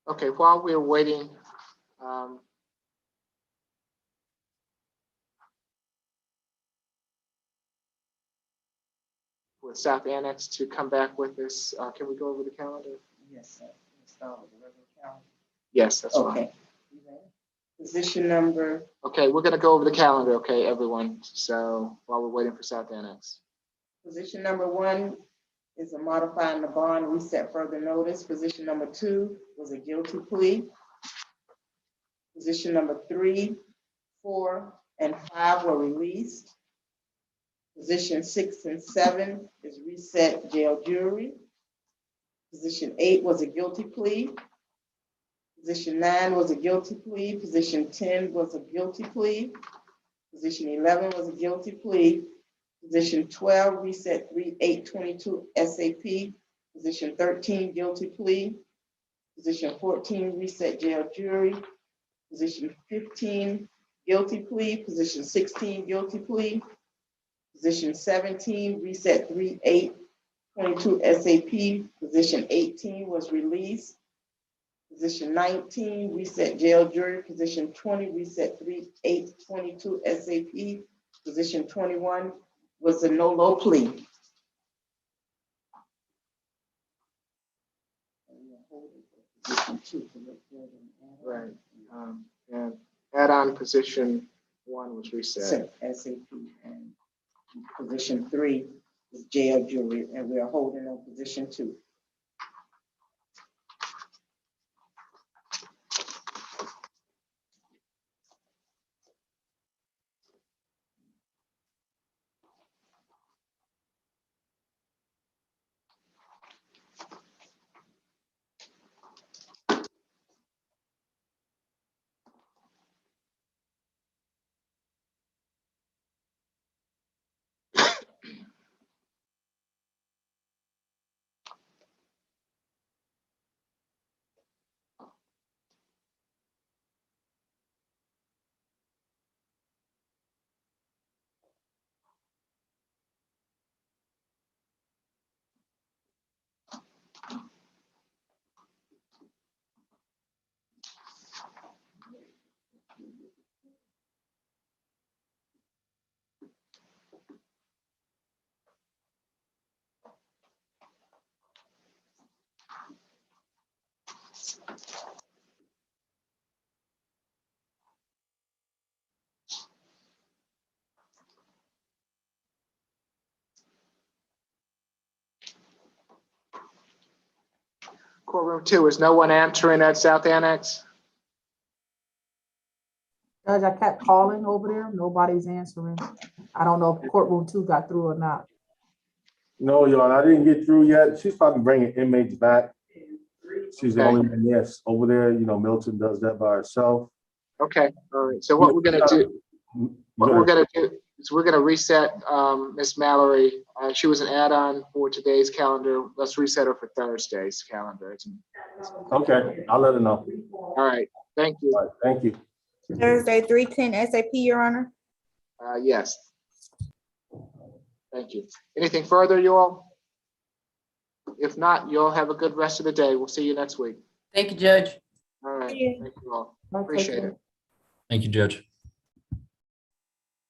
Okay, while we're waiting, with South Annex to come back with this, can we go over the calendar? Yes, sir. Let's start with the regular calendar. Yes, that's fine. Okay. Position number. Okay, we're gonna go over the calendar, okay, everyone. So while we're waiting for South Annex. Position number 1 is a modifying the bond, reset further notice. Position number 2 was a guilty plea. Position number 3, 4, and 5 were released. Position 6 and 7 is reset jail jury. Position 8 was a guilty plea. Position 9 was a guilty plea. Position 10 was a guilty plea. Position 11 was a guilty plea. Position 12, reset 3/8/22 SAP. Position 13, guilty plea. Position 14, reset jail jury. Position 15, guilty plea. Position 16, guilty plea. Position 17, reset 3/8/22 SAP. Position 18 was released. Position 19, reset jail jury. Position 20, reset 3822 SAP. Position 21 was a no-low plea. Position 2. Right. And add-on position 1 was reset. SAP. And position 3 is jail jury, and we are holding on position 2. Courtroom 2, is no one answering at South Annex? Judge, I kept calling over there. Nobody's answering. I don't know if courtroom 2 got through or not. No, Your Honor, I didn't get through yet. She's probably bringing inmates back. She's the only one, yes, over there. You know, Milton does that by herself. Okay, all right. So what we're gonna do, is we're gonna reset Miss Mallory. She was an add-on for today's calendar. Let's reset her for Thursday's calendar. Okay, I'll let her know. All right, thank you. All right, thank you. Thursday, 310 SAP, Your Honor. Yes. Thank you. Anything further, you all? If not, you all have a good rest of the day. We'll see you next week. Thank you, Judge. All right, thank you all. Appreciate it. Thank you, Judge.